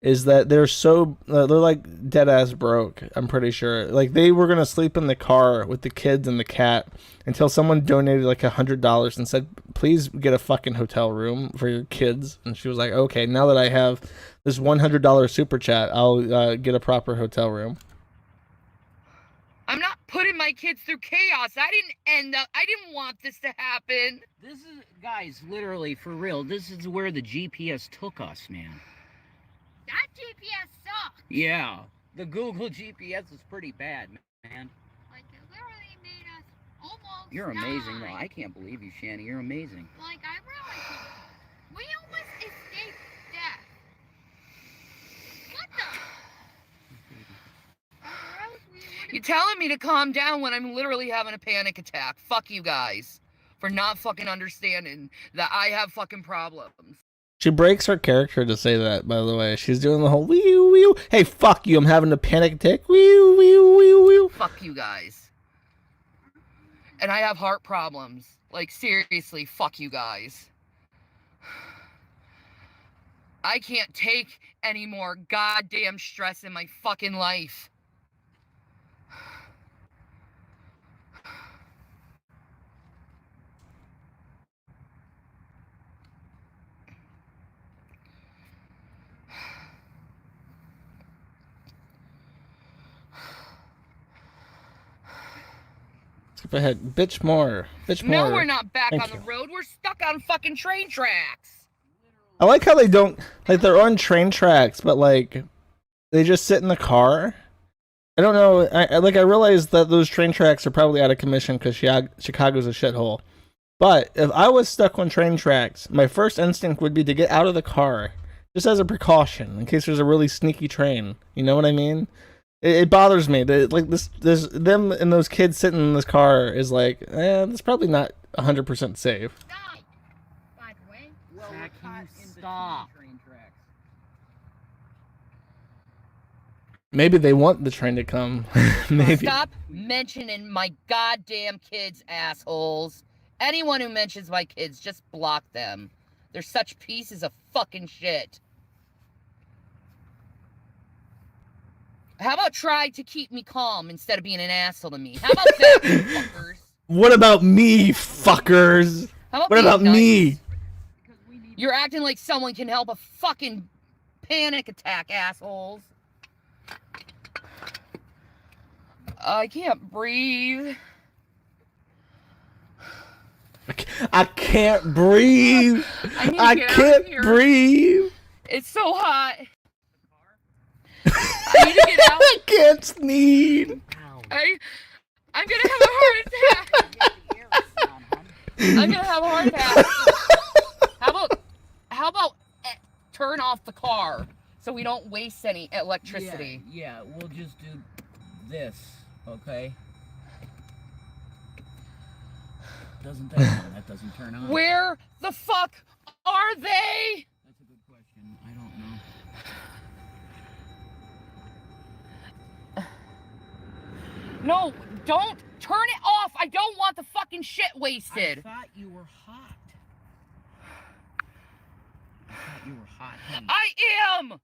is that they're like dead ass broke. I'm pretty sure. Like they were gonna sleep in the car with the kids and the cat until someone donated like $100 and said, "Please get a fucking hotel room for your kids." And she was like, "Okay, now that I have this $100 super chat, I'll get a proper hotel room." I'm not putting my kids through chaos. I didn't want this to happen. This is, guys, literally, for real, this is where the GPS took us, man. That GPS sucks. Yeah, the Google GPS is pretty bad, man. Like, it literally made us almost You're amazing, die. though. I can't believe you, Shanny. You're amazing. Like, I really can't. We almost escaped death. What the? Or else we would've- You're telling me to calm down when I'm literally having a panic attack. Fuck you guys for not fucking understanding that I have fucking problems. She breaks her character to say that, by the way. She's doing the whole wee wee. Hey, fuck you, I'm having a panic attack. Wee wee wee wee. Fuck you guys. And I have heart problems. Like, seriously, fuck you guys. I can't take any more goddamn stress in my fucking life. Skip ahead. Bitch more. Bitch more. No, we're not back Thank on the you. road. We're stuck on fucking train tracks. I like how they don't, like, they're on train tracks, but, like, they just sit in the car. I don't know. I realize that those train tracks are probably out of commission because Chicago's a shithole. But if I was stuck on train tracks, my first instinct would be to get out of the car, just as a precaution, in case there's a really sneaky train. You know what I mean? It bothers me that, like, this them and those kids sitting in this car is like, that's probably not 100% safe. Die, by the way. Well, Zach, you stop. Train tracks. Maybe they want the train to come. Maybe. Stop mentioning my goddamn kids, assholes. Anyone who mentions my kids, just block them. They're such pieces of fucking shit. How about try to keep me calm instead of being an asshole to me? How about that, you fuckers? What about me, fuckers? How about What being about nice? me? You're acting like someone can help a fucking panic attack, assholes. I can't breathe. I can't breathe. I can't breathe. It's so hot. I need to get out. I can't sneeze. I'm gonna have a heart attack. I'm gonna have a heart attack. How about turn off the car so we don't waste any electricity? Yeah, we'll just do this, okay? Doesn't that one? That doesn't turn on. Where the fuck are they? That's a good question. I don't know. No, don't turn it off. I don't want the fucking shit wasted. I thought you were hot. I thought you were hot, honey. I am.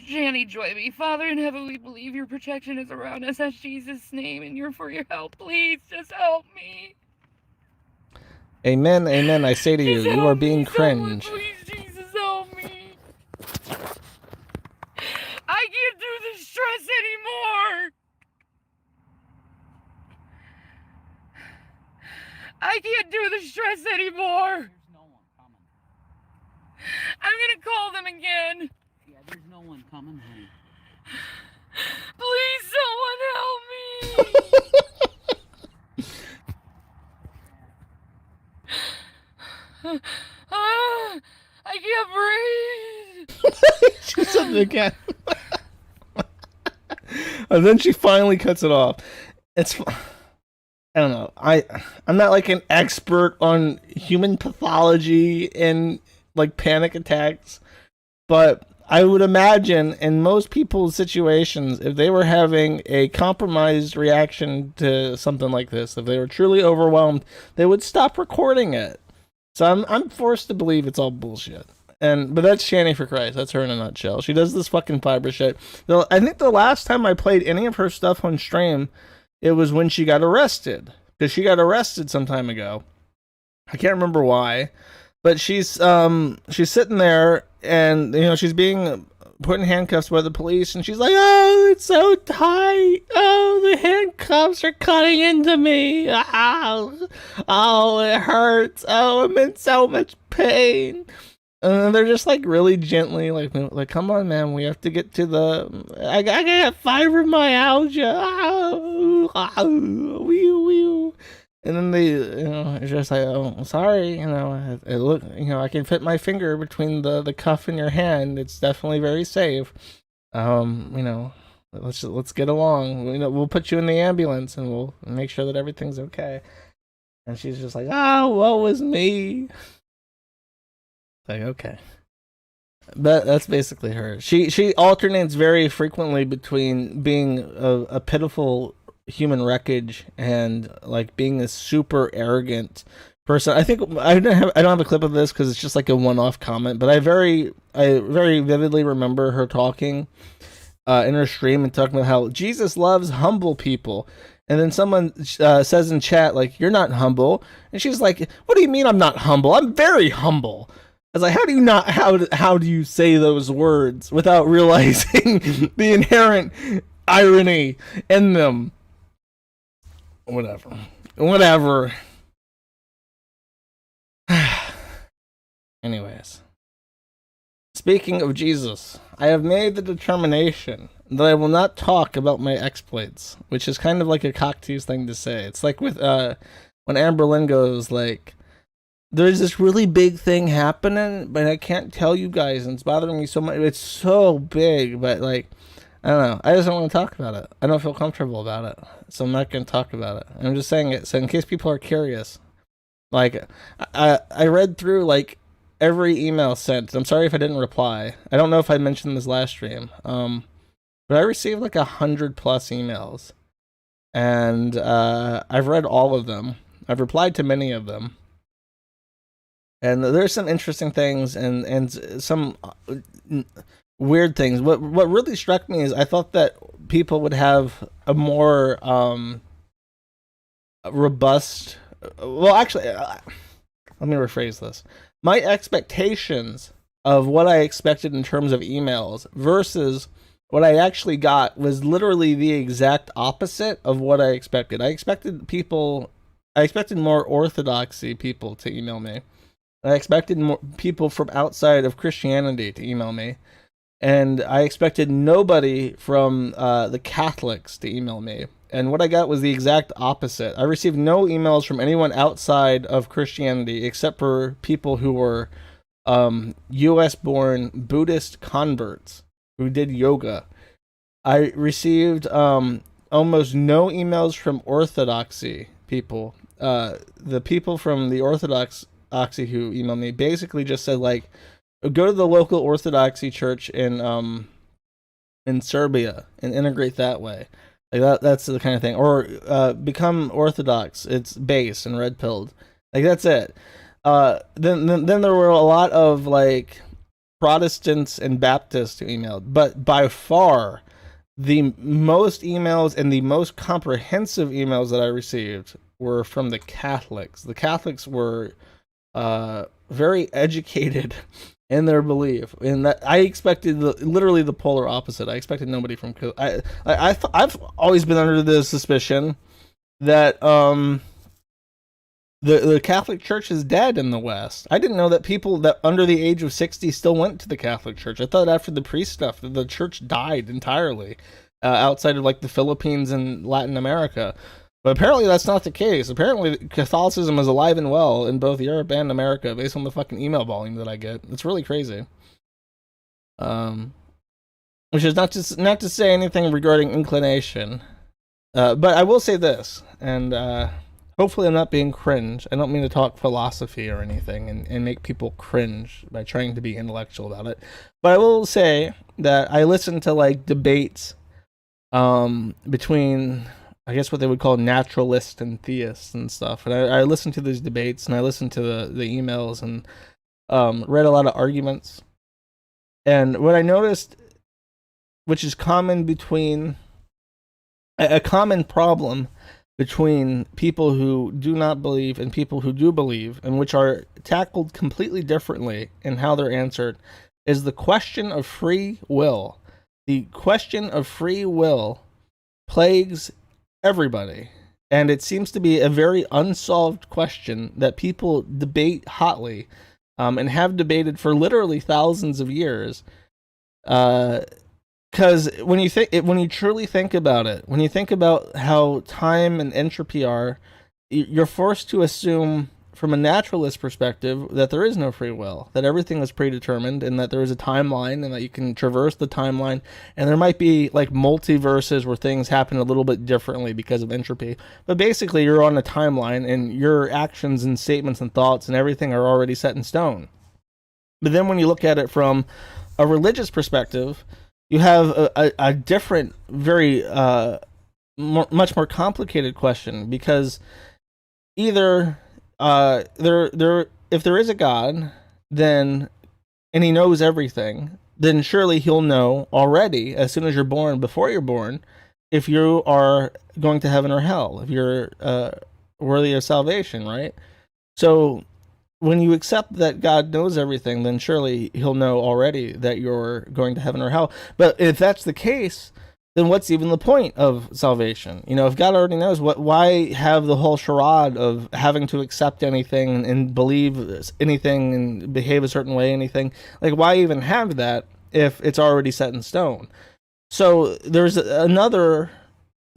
Janny, join me. Father in heaven, we believe your protection is around us in Jesus' name, and you're for your help. Please, just help me. Amen, amen. I say to you, you are being cringe. Please, Jesus, help me. I can't do this stress anymore. I can't do the stress anymore. There's no one coming. I'm gonna call them again. Yeah, there's no one coming, honey. Please, someone help me. I can't breathe. She said it again. And then she finally cuts it off. I don't know. I'm not like an expert on human pathology and like panic attacks, but I would imagine in most people's situations, if they were having a compromised reaction to something like this, if they were truly overwhelmed, they would stop recording it. So I'm forced to believe it's all bullshit. But that's Shani for Christ. That's her in a nutshell. She does this fucking fiber shit. I think the last time I played any of her stuff on stream, it was when she got arrested. Because she got arrested some time ago. I can't remember why. But she's sitting there and, you know, she's being put in handcuffs by the police. And she's like, oh, it's so tight. Oh, the handcuffs are cutting into me. Oh, it hurts. Oh, I'm in so much pain. And they're just like really gently like come on, man, we have to get to I got fibromyalgia. And then they, you know, it's just like, oh, sorry, you know, I can fit my finger between the cuff in your hand. It's definitely very safe. You know, let's get along. You know, we'll put you in the ambulance and we'll make sure that everything's okay. And she's just like, oh, woe is me. Like, okay. But that's basically her. She alternates very frequently between being a pitiful human wreckage and like being a super arrogant person. I think I don't have a clip of this because it's just like a one-off comment, but I very vividly remember her talking in her stream and talking about how Jesus loves humble people. And then someone says in chat, like, you're not humble. And she's like, what do you mean I'm not humble? I'm very humble. I was like, how do you say those words without realizing the inherent irony in them? Whatever. Anyways. Speaking of Jesus, I have made the determination that I will not talk about my exploits, which is kind of like a cock-tease thing to say. It's like with when Amber Lynn goes like, there's this really big thing happening, but I can't tell you guys, and it's bothering me so much. It's so big, but like, I don't know. I just don't want to talk about it. I don't feel comfortable about it, so I'm not going to talk about it. I'm just saying it, so in case people are curious. Like, I read through, like, every email sent. I'm sorry if I didn't reply. I don't know if I mentioned this last stream. But I received, like, 100+ emails. And I've read all of them. I've replied to many of them. And there's some interesting things and some weird things. What really struck me is I thought that people would have a more robust well, actually, let me rephrase this. My expectations of what I expected in terms of emails versus what I actually got was literally the exact opposite of what I expected. I expected more orthodoxy people to email me. I expected more people from outside of Christianity to email me. And I expected nobody from the Catholics to email me. And what I got was the exact opposite. I received no emails from anyone outside of Christianity except for people who were US-born Buddhist converts who did yoga. I received almost no emails from Orthodoxy people. The people from the Orthodoxy who emailed me basically just said, like, go to the local Orthodoxy church in Serbia and integrate that way. Like that's the kind of thing. Or become Orthodox. It's base and red pilled. Like that's it. Then there were a lot of like Protestants and Baptists who emailed, but by far the most emails and the most comprehensive emails that I received were from the Catholics. The Catholics were very educated in their belief, in that I expected literally the polar opposite. I expected nobody from I've always been under the suspicion that the Catholic Church is dead in the West. I didn't know that people that under the age of 60 still went to the Catholic Church. I thought after the priest stuff that the church died entirely, outside of like the Philippines and Latin America. But apparently that's not the case. Apparently Catholicism is alive and well in both Europe and America based on the fucking email volume that I get. It's really crazy. Which is not to say anything regarding inclination. But I will say this, and hopefully I'm not being cringe. I don't mean to talk philosophy or anything and make people cringe by trying to be intellectual about it. But I will say that I listen to like debates between, I guess, what they would call naturalists and theists and stuff. And I listened to these debates and I listened to the emails and read a lot of arguments. And what I noticed, which is common between a common problem between people who do not believe and people who do believe, and which are tackled completely differently in how they're answered, is the question of free will. The question of free will plagues everybody, and it seems to be a very unsolved question that people debate hotly, and have debated for literally thousands of years. Because when you truly think about it, when you think about how time and entropy are, you're forced to assume from a naturalist perspective that there is no free will, that everything is predetermined, and that there is a timeline, and that you can traverse the timeline, and there might be like multiverses where things happen a little bit differently because of entropy. But basically, you're on a timeline, and your actions and statements and thoughts and everything are already set in stone. But then when you look at it from a religious perspective, you have a different, very much more complicated question, because either if there is a God, then, and he knows everything, then surely he'll know already as soon as you're born, before you're born, if you are going to heaven or hell, if you're worthy of salvation, right? So when you accept that God knows everything, then surely he'll know already that you're going to heaven or hell. But if that's the case, then what's even the point of salvation? You know, if God already knows, why have the whole charade of having to accept anything and believe anything and behave a certain way, anything? Like, why even have that if it's already set in stone? So there's another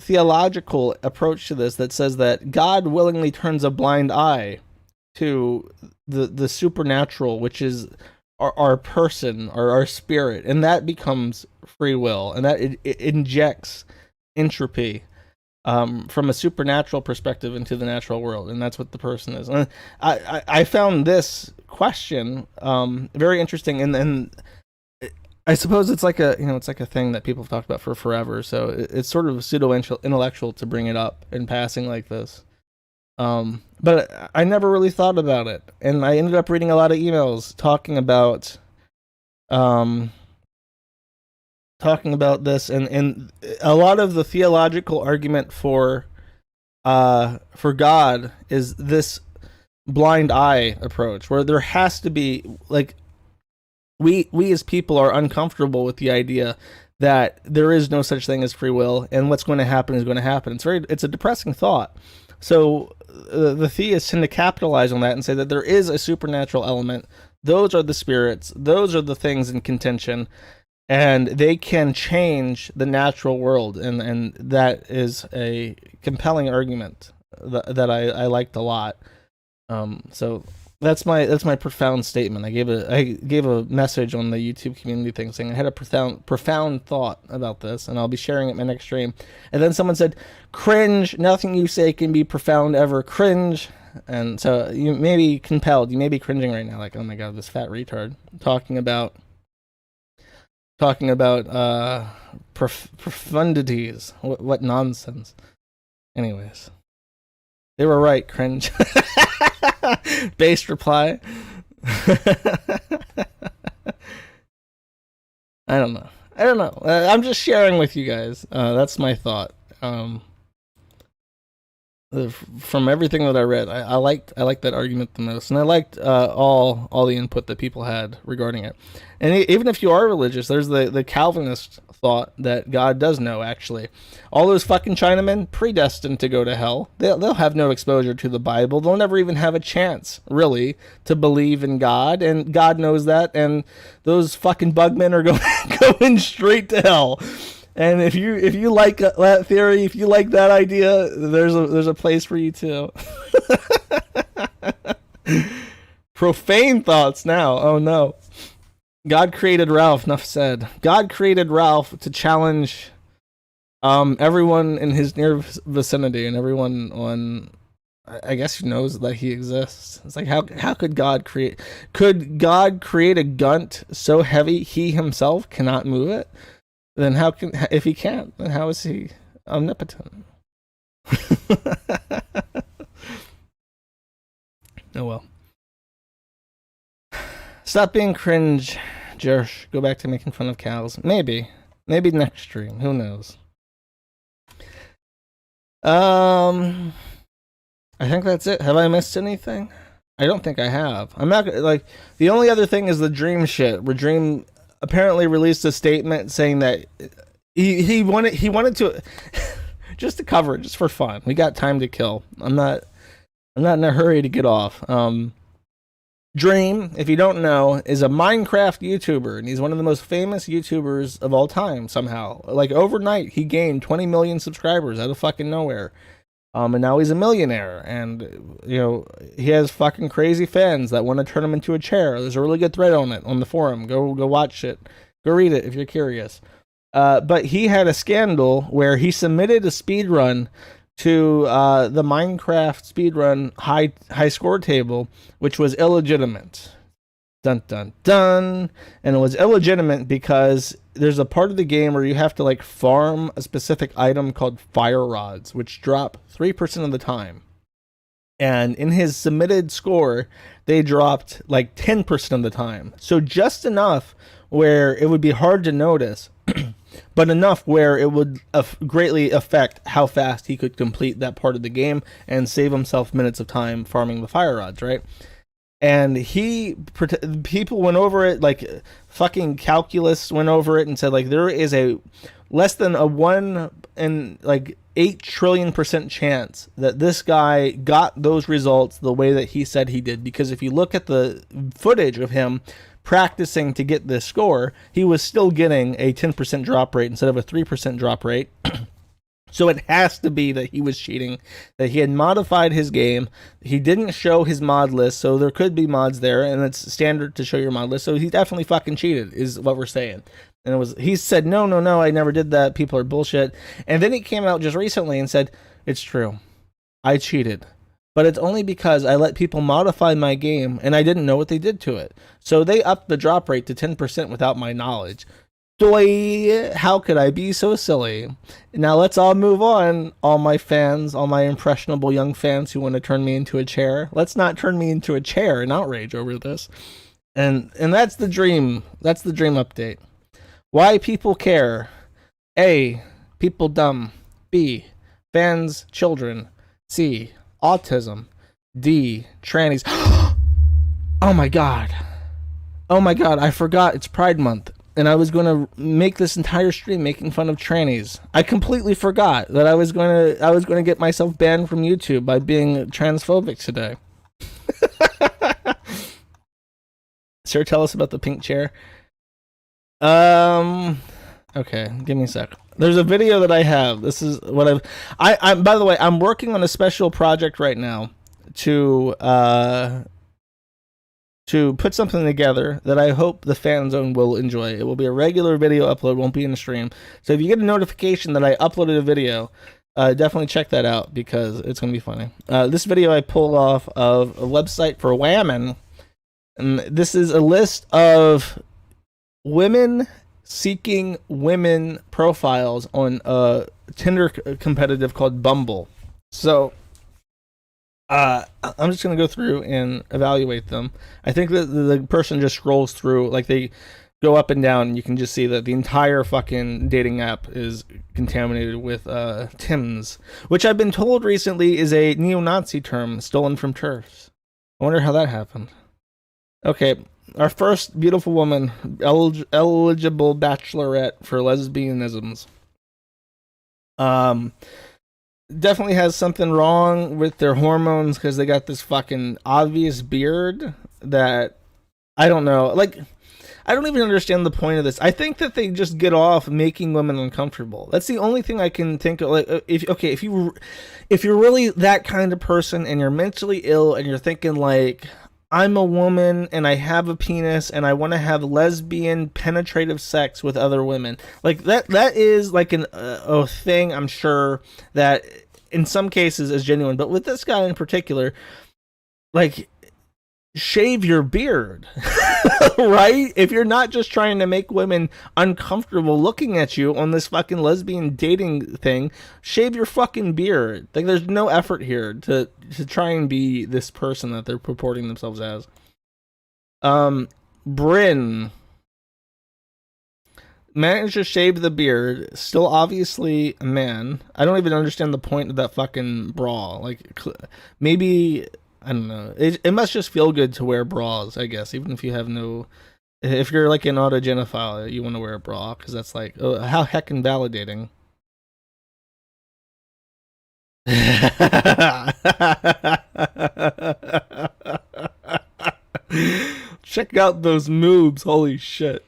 theological approach to this that says that God willingly turns a blind eye to the supernatural, which is our person or our spirit, and that becomes free will, and that it injects entropy from a supernatural perspective into the natural world, and that's what the person is. And I found this question very interesting, and I suppose it's like it's like a thing that people have talked about for forever, so it's sort of pseudo intellectual to bring it up in passing like this. But I never really thought about it, and I ended up reading a lot of emails talking about this, and a lot of the theological argument for for God is this blind eye approach, where there has to be like we as people are uncomfortable with the idea that there is no such thing as free will, and what's going to happen is going to happen. It's a depressing thought. So the theists tend to capitalize on that and say that there is a supernatural element. Those are the spirits. Those are the things in contention, and they can change the natural world. And that is a compelling argument that I liked a lot. So that's my profound statement. I gave a message on the YouTube community thing saying I had a profound thought about this, and I'll be sharing it in my next stream. And then someone said, "Cringe! Nothing you say can be profound ever. Cringe!" And so you may be compelled. You may be cringing right now, like, "Oh my god, this fat retard talking about profundities. What nonsense." Anyways, they were right. Cringe. Based reply. I don't know. I'm just sharing with you guys. That's my thought. From everything that I read, I liked that argument the most, and I liked all the input that people had regarding it. And even if you are religious, there's the Calvinist thought that God does know. Actually, all those fucking Chinamen predestined to go to hell. They'll have no exposure to the Bible. They'll never even have a chance, really, to believe in God, and God knows that. And those fucking bugmen are going straight to hell. And if you like that theory, if you like that idea, there's a place for you too. Profane thoughts now. Oh no. God created Ralph, enough said. God created Ralph to challenge everyone in his near vicinity and everyone on, I guess, who knows that he exists. It's like, how could God create a gunt so heavy he himself cannot move it? Then if he can't, then how is he omnipotent? Oh well. Stop being cringe, Jersh. Go back to making fun of cows. Maybe next stream. Who knows? I think that's it. Have I missed anything? I don't think I have. I'm not like, the only other thing is the Dream shit. Where Dream apparently released a statement saying that he wanted to just to cover it, just for fun. We got time to kill. I'm not in a hurry to get off. Dream, if you don't know, is a Minecraft YouTuber, and he's one of the most famous YouTubers of all time somehow. Like, overnight, he gained 20 million subscribers out of fucking nowhere. And now he's a millionaire, and, you know, he has fucking crazy fans that want to turn him into a chair. There's a really good thread on it on the forum. Go watch it. Go read it if you're curious. But he had a scandal where he submitted a speedrun to the Minecraft speedrun high score table, which was illegitimate. Dun dun dun. And it was illegitimate because there's a part of the game where you have to like farm a specific item called fire rods, which drop 3% of the time. And in his submitted score, they dropped like 10% of the time. So just enough where it would be hard to notice, but enough where it would greatly affect how fast he could complete that part of the game and save himself minutes of time farming the fire rods, right? And people went over it, like fucking calculus went over it and said, like, there is a less than a 1 in like 8 trillion% chance that this guy got those results the way that he said he did. Because if you look at the footage of him practicing to get this score, he was still getting a 10% drop rate instead of a 3% drop rate. So it has to be that he was cheating, that he had modified his game. He didn't show his mod list, so there could be mods there, and it's standard to show your mod list. So he definitely fucking cheated, is what we're saying. And he said, no, I never did that. People are bullshit. And then he came out just recently and said, it's true. I cheated. But it's only because I let people modify my game, and I didn't know what they did to it. So they upped the drop rate to 10% without my knowledge. Doy, how could I be so silly? Now let's all move on, all my fans, all my impressionable young fans who want to turn me into a chair. Let's not turn me into a chair in outrage over this. And that's the dream. That's the dream update. Why people care. A, people dumb. B, fans, children. C, autism. D, trannies. Oh my god. Oh my god, I forgot it's Pride Month. And I was going to make this entire stream making fun of trannies. I completely forgot that I was going to get myself banned from YouTube by being transphobic today. Sir, tell us about the pink chair. Okay, give me a sec. There's a video that I have. This is what I'm by the way, I'm working on a special project right now to put something together that I hope the fan zone will enjoy. It will be a regular video upload, won't be in the stream. So if you get a notification that I uploaded a video, definitely check that out because it's going to be funny. This video I pulled off of a website for women. And this is a list of women seeking women profiles on a Tinder competitive called Bumble. So I'm just going to go through and evaluate them. I think that the person just scrolls through, like they go up and down, and you can just see that the entire fucking dating app is contaminated with Tims, which I've been told recently is a neo-Nazi term stolen from TERFs. I wonder how that happened. Okay, our first beautiful woman, eligible bachelorette for lesbianisms. Definitely has something wrong with their hormones because they got this fucking obvious beard that I don't know. Like, I don't even understand the point of this. I think that they just get off making women uncomfortable. That's the only thing I can think of. Like, if you're really that kind of person and you're mentally ill and you're thinking like, I'm a woman and I have a penis and I want to have lesbian penetrative sex with other women. Like that is like a thing, I'm sure, that in some cases is genuine. But with this guy in particular, like, shave your beard, right? If you're not just trying to make women uncomfortable looking at you on this fucking lesbian dating thing, shave your fucking beard. Like, there's no effort here to try and be this person that they're purporting themselves as. Bryn managed to shave the beard, still obviously a man. I don't even understand the point of that fucking bra. Like, maybe, I don't know. It must just feel good to wear bras, I guess, even if you have no... If you're like an autogenophile, you want to wear a bra, because that's like, oh, how heckin' validating. Check out those moves, holy shit.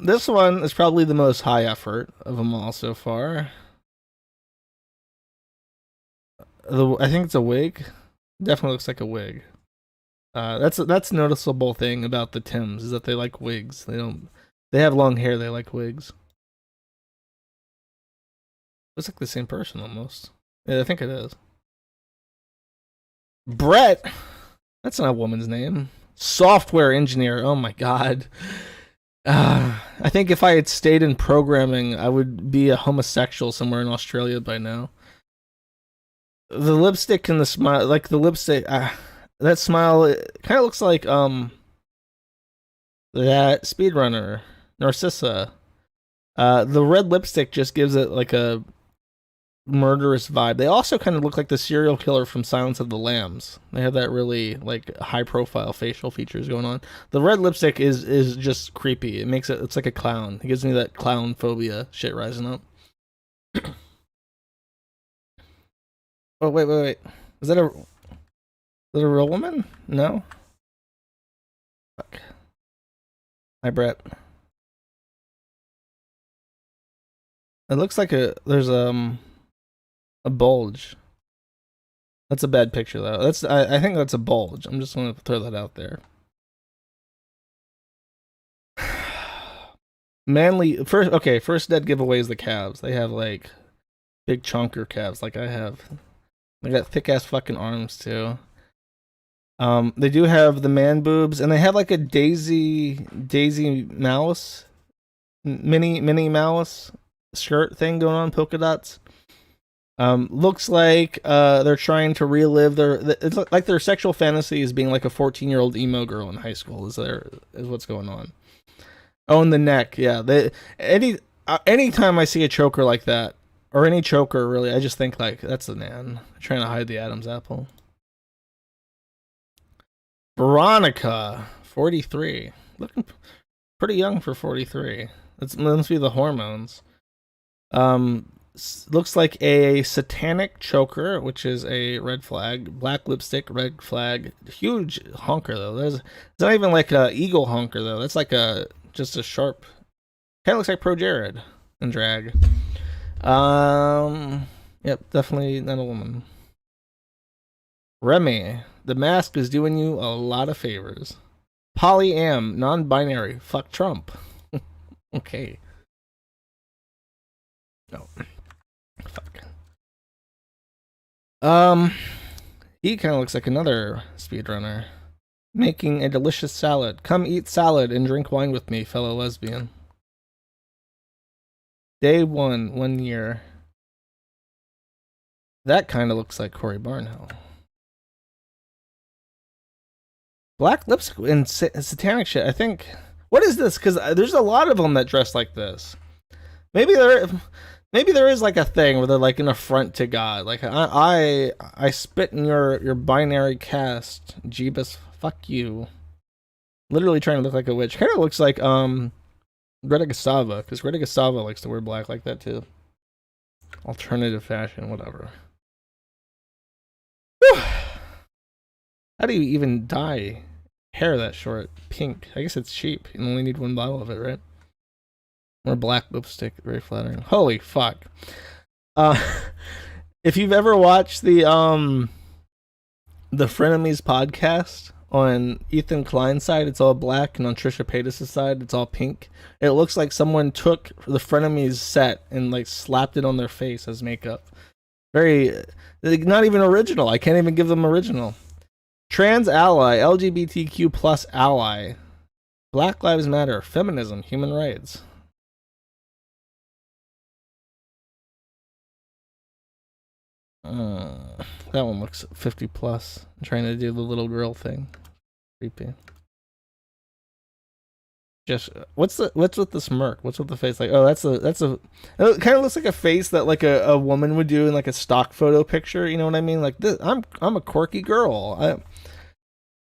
This one is probably the most high effort of them all so far. I think it's a wig. Definitely looks like a wig. That's a noticeable thing about the Tims, is that they like wigs. They have long hair, they like wigs. Looks like the same person almost. Yeah, I think it is. Brett. That's not a woman's name. Software engineer. Oh my god. I think if I had stayed in programming, I would be a homosexual somewhere in Australia by now. The lipstick and the smile, like the lipstick, that smile, it kind of looks like that speedrunner, Narcissa. The red lipstick just gives it like a murderous vibe. They also kind of look like the serial killer from Silence of the Lambs. They have that really like high profile facial features going on. The red lipstick is just creepy. It's like a clown. It gives me that clown phobia shit rising up. Oh wait. Is that a real woman? No. Fuck. Hi, Brett. It looks like there's a bulge. That's a bad picture though. I think that's a bulge. I'm just gonna throw that out there. Manly first dead giveaway is the calves. They have like big chunker calves like I have. They got thick ass fucking arms too. They do have the man boobs, and they have like a Daisy Mouse, Minnie Mouse skirt thing going on, polka dots. Looks like they're trying to relive it's like their sexual fantasy is being like a 14-year-old emo girl in high school. Is what's going on. Oh, and the neck, yeah. anytime I see a choker like that, or any choker really, I just think like that's a man trying to hide the Adam's apple. Veronica, 43, looking pretty young for 43. That must be the hormones. Looks like a satanic choker, which is a red flag. Black lipstick, red flag. Huge honker though. It's not even like a eagle honker though. That's like just a sharp. Kind of looks like Pro Jared in drag. Yep, definitely not a woman. Remy, the mask is doing you a lot of favors. Polyam, non-binary. Fuck Trump. Okay. No. Fuck. He kind of looks like another speedrunner. Making a delicious salad. Come eat salad and drink wine with me, fellow lesbian. Day 1 year. That kind of looks like Corey Barnhill. Black lipstick and satanic shit. I think. What is this? Because there's a lot of them that dress like this. Maybe there is like a thing where they're like an affront to God. Like I spit in your binary caste, Jeebus. Fuck you. Literally trying to look like a witch. Kind of looks like Greta Gustava, because Greta Gustava likes to wear black like that too. Alternative fashion, whatever. Whew. How do you even dye hair that short pink? I guess it's cheap. You only need one bottle of it, right? Or black lipstick, very flattering. Holy fuck. If you've ever watched the Frenemies podcast on Ethan Klein's side, it's all black, and on Trisha Paytas' side, it's all pink. It looks like someone took the Frenemies set and like slapped it on their face as makeup. Very, not even original. I can't even give them original. Trans ally, LGBTQ plus ally, Black Lives Matter, feminism, human rights. That one looks 50 plus. I'm trying to do the little girl thing. Creepy. Just what's with the smirk? What's with the face? Like, oh, that's a. It kind of looks like a face that like a woman would do in like a stock photo picture. You know what I mean? Like this, I'm a quirky girl.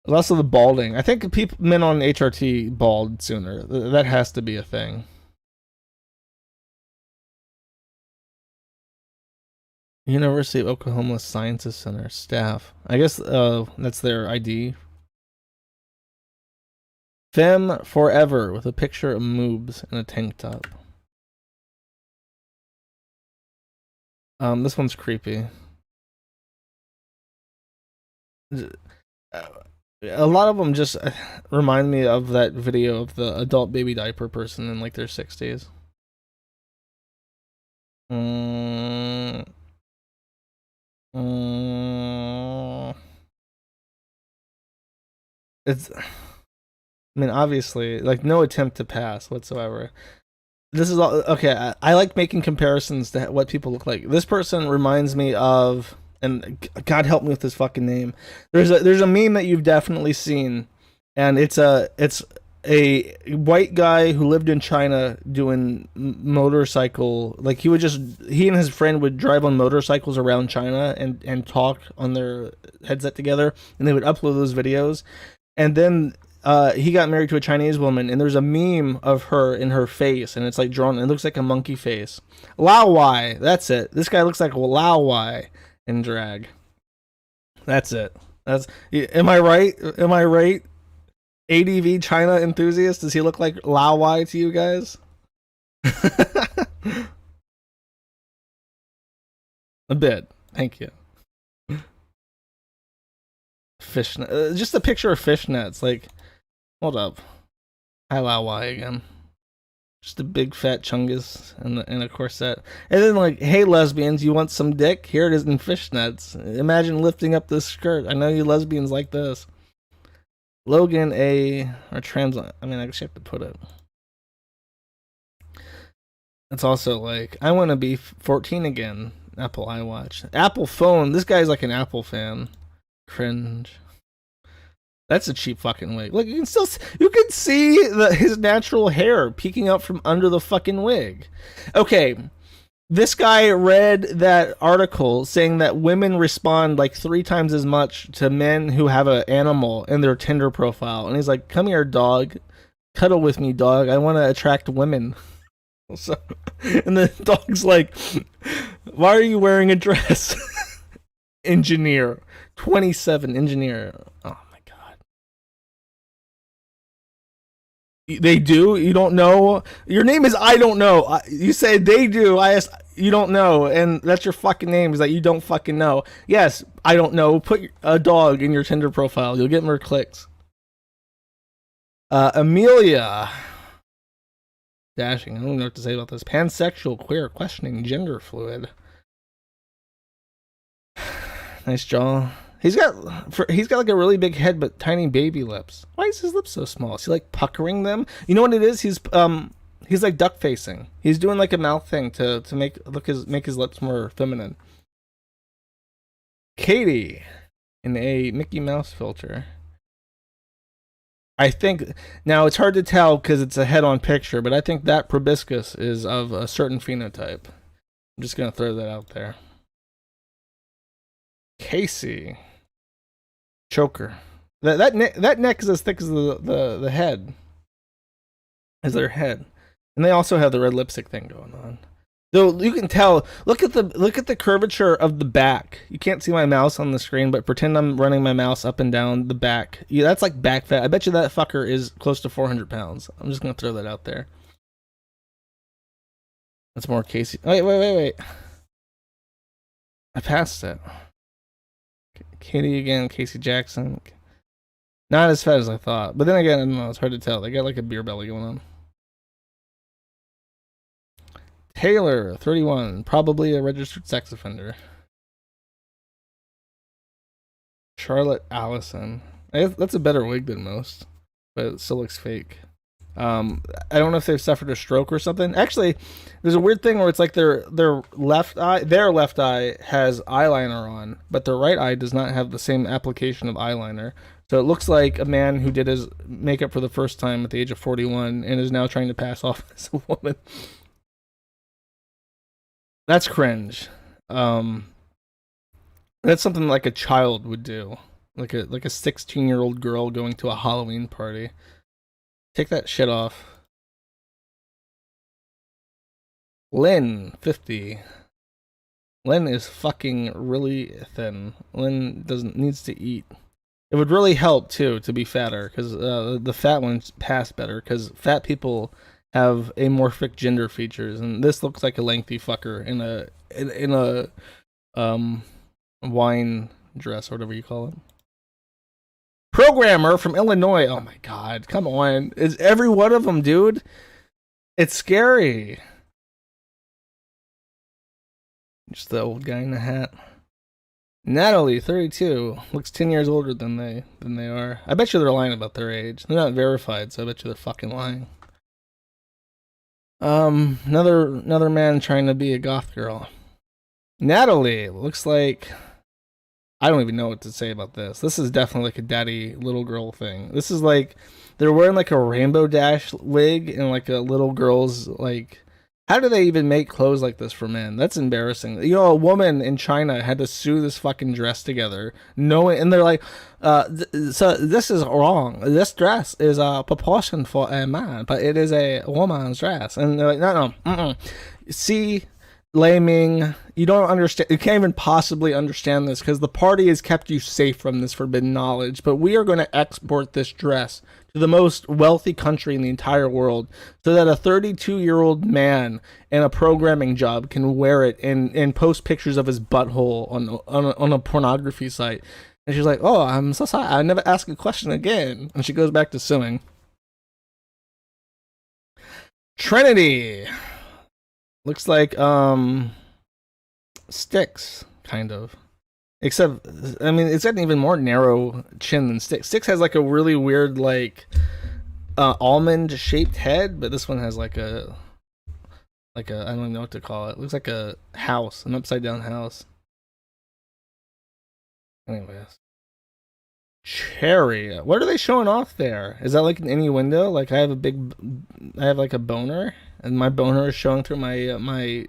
Less of the balding. I think men on HRT bald sooner. That has to be a thing. University of Oklahoma Sciences Center staff. I guess that's their ID. Femme Forever with a picture of moobs and a tank top. This one's creepy. A lot of them just remind me of that video of the adult baby diaper person in like their 60s. It's, I mean, obviously, like no attempt to pass whatsoever. This is all okay. I like making comparisons to what people look like. This person reminds me of, and God help me with this fucking name. There's a meme that you've definitely seen, and it's a white guy who lived in China doing motorcycle. Like he and his friend would drive on motorcycles around China and talk on their headset together, and they would upload those videos. And then he got married to a Chinese woman, and there's a meme of her in her face, and it's like drawn. It looks like a monkey face. Lao Wai, that's it. This guy looks like Lao Wai in drag. That's it. Am I right? Am I right? ADV China enthusiast. Does he look like Lao Wai to you guys? A bit. Thank you. Fishnet. Just a picture of fishnets. Like, hold up. Hi, Lao Wai again. Just a big fat chungus and a corset. And then like, hey lesbians, you want some dick? Here it is in fishnets. Imagine lifting up this skirt. I know you lesbians like this. Logan or trans. I mean, I guess you have to put it. It's also like, I want to be 14 again. Apple iWatch. Apple phone. This guy's like an Apple fan. Cringe. That's a cheap fucking wig. Look, you can see his natural hair peeking out from under the fucking wig. Okay, this guy read that article saying that women respond like 3 times as much to men who have an animal in their Tinder profile, and he's like, "Come here, dog, cuddle with me, dog. I want to attract women." So, and the dog's like, "Why are you wearing a dress?" Engineer, 27, engineer. Oh. They do? You don't know? Your name is I don't know. You say they do. I asked, you don't know. And that's your fucking name, is that you don't fucking know. Yes, I don't know. Put a dog in your Tinder profile. You'll get more clicks. Amelia. Dashing. I don't know what to say about this. Pansexual, queer, questioning, gender fluid. Nice jaw. He's got like a really big head but tiny baby lips. Why is his lips so small? Is he like puckering them? You know what it is? He's like duck facing. He's doing like a mouth thing to make his lips more feminine. Katie in a Mickey Mouse filter. I think now it's hard to tell because it's a head-on picture, but I think that proboscis is of a certain phenotype. I'm just gonna throw that out there. Casey. Choker. That neck is as thick as the head. As their head. And they also have the red lipstick thing going on. Though you can tell, look at the curvature of the back. You can't see my mouse on the screen, but pretend I'm running my mouse up and down the back. Yeah, that's like back fat. I bet you that fucker is close to 400 pounds. I'm just gonna throw that out there. That's more Casey. Wait. I passed it. Katie again, Casey Jackson. Not as fat as I thought. But then again, I don't know, it's hard to tell. They got like a beer belly going on. Taylor, 31, probably a registered sex offender. Charlotte Allison. That's a better wig than most, but it still looks fake. I don't know if they've suffered a stroke or something. Actually, there's a weird thing where it's like their left eye has eyeliner on, but their right eye does not have the same application of eyeliner. So it looks like a man who did his makeup for the first time at the age of 41 and is now trying to pass off as a woman. That's cringe. That's something like a child would do, like a 16-year-old girl going to a Halloween party. Take that shit off. Lynn, 50. Lynn is fucking really thin. Lynn needs to eat. It would really help too to be fatter, because the fat ones pass better, because fat people have amorphic gender features, and this looks like a lengthy fucker in a wine dress or whatever you call it. Programmer from Illinois. Oh my god, come on. Is every one of them, dude? It's scary. Just the old guy in the hat. Natalie, 32, looks 10 years older than they are. I bet you they're lying about their age. They're not verified, so I bet you they're fucking lying. Another man trying to be a goth girl. Natalie looks like, I don't even know what to say about this. This is definitely like a daddy little girl thing. This is like they're wearing like a Rainbow Dash wig and like a little girl's like. How do they even make clothes like this for men? That's embarrassing. You know, a woman in China had to sew this fucking dress together, and they're like, so this is wrong. This dress is a proportion for a man, but it is a woman's dress. And they're like, no. See, laming. You don't understand. You can't even possibly understand this because the party has kept you safe from this forbidden knowledge. But we are going to export this dress to the most wealthy country in the entire world so that a 32-year-old man in a programming job can wear it and post pictures of his butthole on a pornography site. And she's like, oh, I'm so sorry. I never ask a question again. And she goes back to sewing. Trinity. Looks like, Styx, kind of. Except, I mean, it's got an even more narrow chin than Styx. Styx has like a really weird, like, almond-shaped head, but this one has like a, I don't even know what to call it. It looks like a house, an upside-down house. Anyways. Cherry. What are they showing off there? Is that like an innuendo? Like I have like a boner, and my boner is showing through my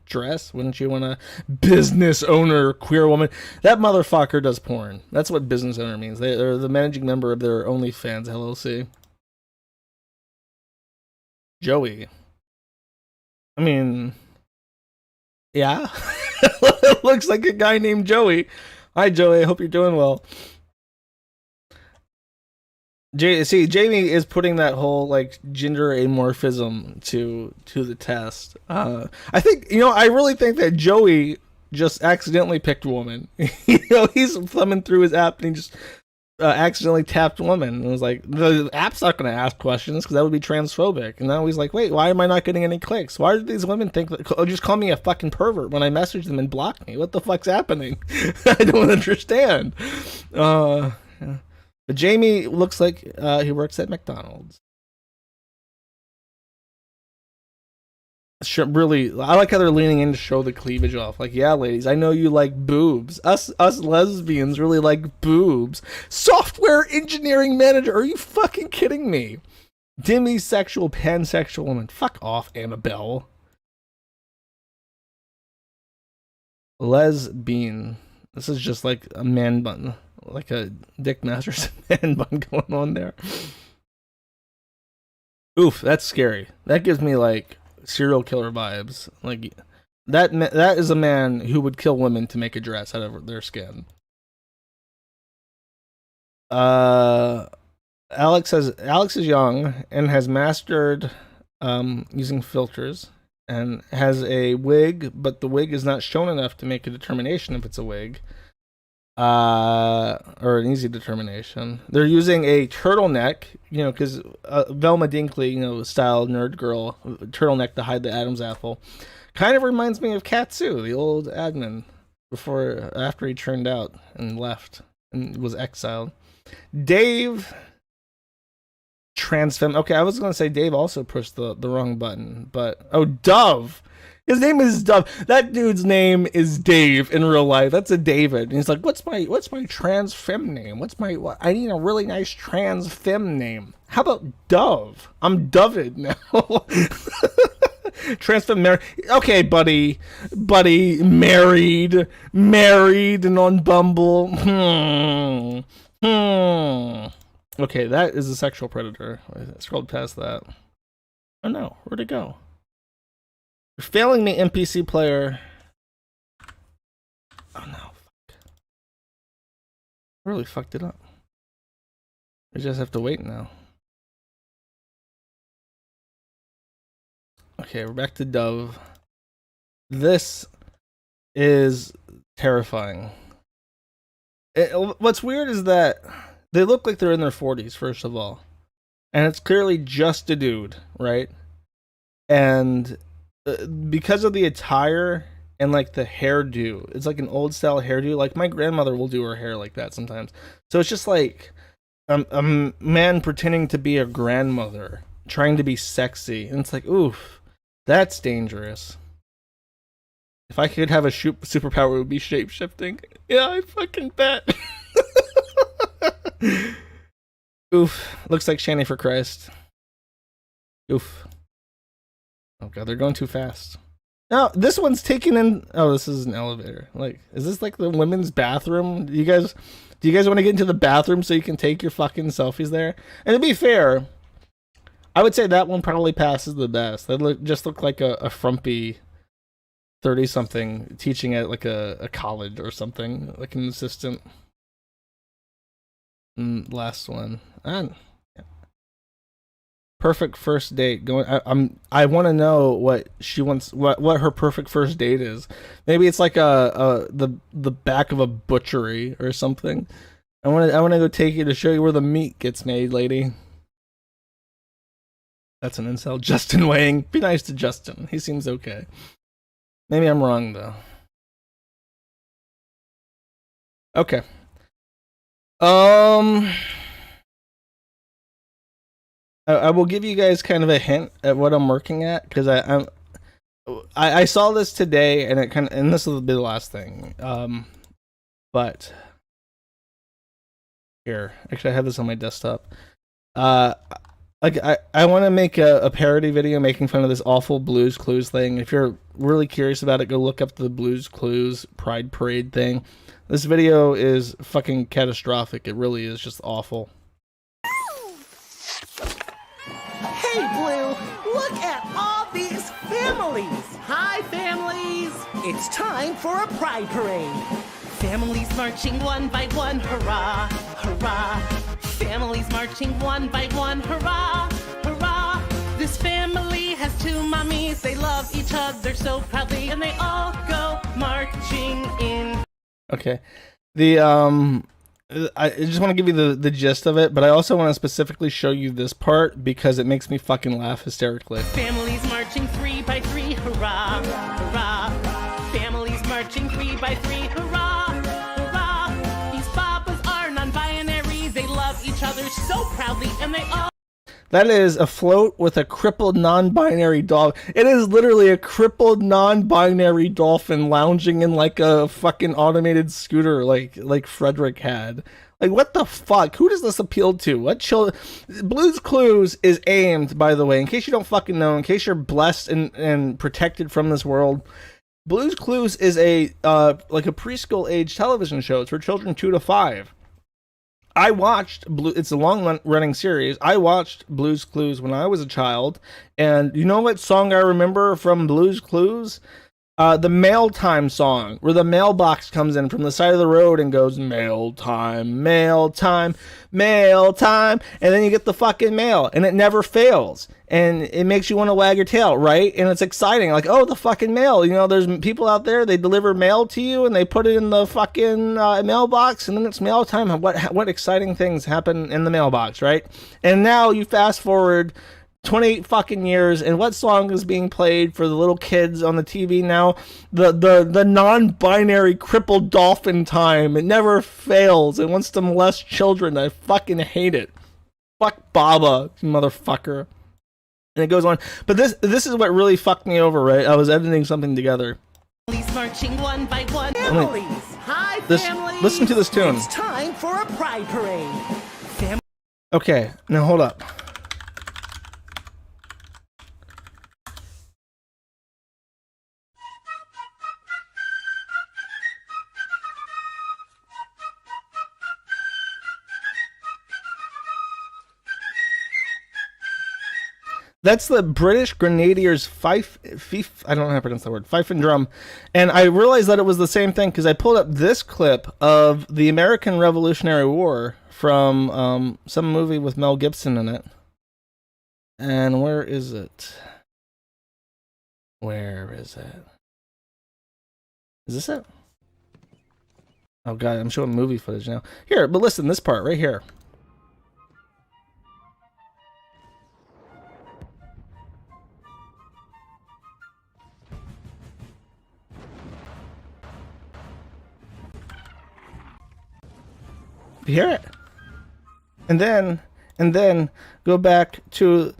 dress. Wouldn't you want a business owner queer woman? That motherfucker does porn. That's what business owner means. They're the managing member of their OnlyFans LLC. Joey. I mean, yeah. It looks like a guy named Joey. Hi, Joey. I hope you're doing well. See, Jamie is putting that whole like gender amorphism to the test. I think I really think that Joey just accidentally picked woman. He's thumbing through his app and he just accidentally tapped woman and was like, the app's not going to ask questions because that would be transphobic. And now he's like, wait, why am I not getting any clicks? Why do these women think that? Oh, just call me a fucking pervert when I message them and block me. What the fuck's happening? I don't understand. Yeah. But Jamie looks like he works at McDonald's. Really, I like how they're leaning in to show the cleavage off. Like, yeah, ladies, I know you like boobs. Us lesbians really like boobs. Software engineering manager, are you fucking kidding me? Demisexual, pansexual woman. Fuck off, Annabelle. Lesbian. This is just like a man bun. Like a Dick Masterson man bun going on there. Oof, that's scary. That gives me like serial killer vibes. Like that is a man who would kill women to make a dress out of their skin. Alex is young and has mastered using filters and has a wig, but the wig is not shown enough to make a determination if it's a wig. Or an easy determination. They're using a turtleneck, because Velma Dinkley, style nerd girl, turtleneck to hide the Adam's apple. Kind of reminds me of Katsu, the old admin, after he turned out and left and was exiled. Dave, transfem. Okay, I was gonna say Dave also pushed the wrong button, but Dove. His name is Dove. That dude's name is Dave in real life. That's a David. And he's like, what's my trans femme name? I need a really nice trans femme name. How about Dove? I'm Dovid now. Trans femme married. Okay, buddy, married and on Bumble. Okay, that is a sexual predator. I scrolled past that. Oh no, where'd it go? You're failing me, NPC player. Oh no. Fuck. I really fucked it up. I just have to wait now. Okay, we're back to Dove. This is terrifying. What's weird is that they look like they're in their 40s, first of all. And it's clearly just a dude, right? And because of the attire and like the hairdo, it's like an old style hairdo. Like my grandmother will do her hair like that sometimes. So it's just like a man pretending to be a grandmother, trying to be sexy, and it's like, oof, that's dangerous. If I could have a superpower, it would be shape shifting. Yeah, I fucking bet. Oof, looks like Shanny for Christ. Oof. Oh god, they're going too fast. No, this one's taking in. Oh, this is an elevator. Like, is this like the women's bathroom? Do you guys want to get into the bathroom so you can take your fucking selfies there? And to be fair, I would say that one probably passes the best. That just looked like a frumpy 30-something teaching at like a college or something, like an assistant. Last one. And perfect first date. I want to know what she wants. What her perfect first date is. Maybe it's like the back of a butchery or something. I want to go take you to show you where the meat gets made, lady. That's an incel. Justin Wang. Be nice to Justin. He seems okay. Maybe I'm wrong though. Okay. I will give you guys kind of a hint at what I'm working at, because I saw this today and and this will be the last thing. But Here, actually, I have this on my desktop. Like I want to make a parody video making fun of this awful Blues Clues thing. If you're really curious about it, go look up the Blues Clues Pride Parade thing. This video is fucking catastrophic. It really is just awful. Hey, Blue, look at all these families. Hi, families. It's time for a pride parade. Families marching one by one, hurrah, hurrah. Families marching one by one, hurrah, hurrah. This family has two mommies. They love each other so proudly, and they all go marching in. Okay. I just want to give you the gist of it, but I also want to specifically show you this part because it makes me fucking laugh hysterically. Families marching 3 by 3, hurrah, hurrah. Families marching 3 by 3, hurrah, hurrah. These babas are non-binary. They love each other so proudly, and they all... That is a float with a crippled non-binary dog. It is literally a crippled non-binary dolphin lounging in like a fucking automated scooter like Frederick had. Like, what the fuck? Who does this appeal to? What children? Blues Clues is aimed, by the way, in case you don't fucking know, in case you're blessed and protected from this world, Blues Clues is a like a preschool age television show. It's for children 2 to 5. I watched it's a long running series. I watched Blues Clues when I was a child, and you know what song I remember from Blues Clues? The mail time song, where the mailbox comes in from the side of the road and goes, mail time, mail time, mail time, and then you get the fucking mail, and it never fails, and it makes you want to wag your tail, right? And it's exciting, like, oh, the fucking mail, you know, there's people out there, they deliver mail to you, and they put it in the fucking mailbox, and then it's mail time. What exciting things happen in the mailbox, right? And now you fast forward 28 fucking years, and what song is being played for the little kids on the TV now? The non-binary crippled dolphin time. It never fails. It wants to molest children. I fucking hate it. Fuck Baba, motherfucker. And it goes on. But this is what really fucked me over, right? I was editing something together. Marching one by one. Families. Hi, families. Listen to this tune. It's time for a pride parade. Okay, now hold up. That's the British Grenadiers fife, I don't know how to pronounce that word, fife and drum. And I realized that it was the same thing because I pulled up this clip of the American Revolutionary War from some movie with Mel Gibson in it. And where is it? Where is it? Is this it? Oh god, I'm showing movie footage now. Here, but listen, this part right here. You hear it? And then go back to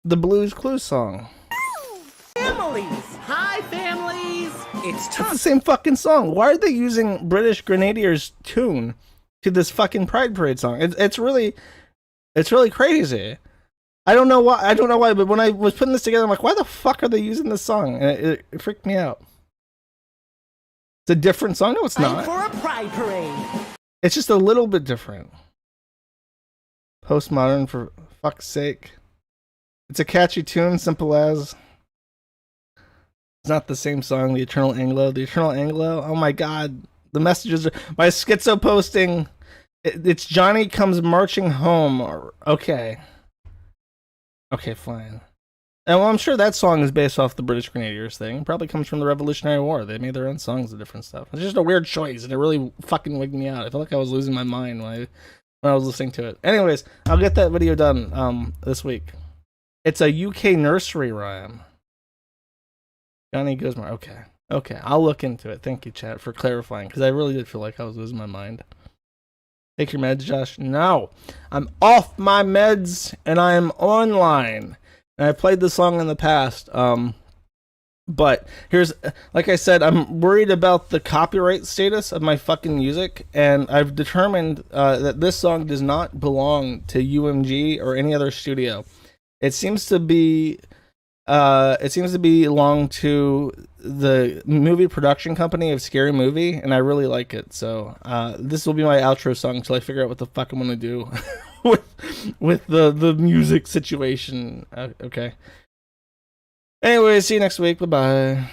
the Blues Clues song. Families! Hi, families! It's the same fucking song. Why are they using British Grenadiers tune to this fucking Pride Parade song? It's really crazy. I don't know why, but when I was putting this together, I'm like, why the fuck are they using this song? And it freaked me out. It's a different song? No, it's not. For a Pride Parade. It's just a little bit different. Postmodern, for fuck's sake. It's a catchy tune, simple as. It's not the same song, The Eternal Anglo. The Eternal Anglo? Oh my god. The messages are... My schizo posting... It's Johnny Comes Marching Home. Okay. Okay, fine. And well, I'm sure that song is based off the British Grenadiers thing. It probably comes from the Revolutionary War. They made their own songs of different stuff. It's just a weird choice, and it really fucking wigged me out. I felt like I was losing my mind when I was listening to it. Anyways, I'll get that video done this week. It's a UK nursery rhyme. Johnny Goes Marching. Okay, I'll look into it. Thank you, chat, for clarifying, because I really did feel like I was losing my mind. Take your meds, Josh. No, I'm off my meds, and I am online. And I played this song in the past, But here's, like I said, I'm worried about the copyright status of my fucking music, and I've determined that this song does not belong to UMG or any other studio. It seems to be belong to the movie production company of Scary Movie, and I really like it. So this will be my outro song until I figure out what the fuck I'm gonna do with the music situation. Okay. Anyway, see you next week. Bye bye.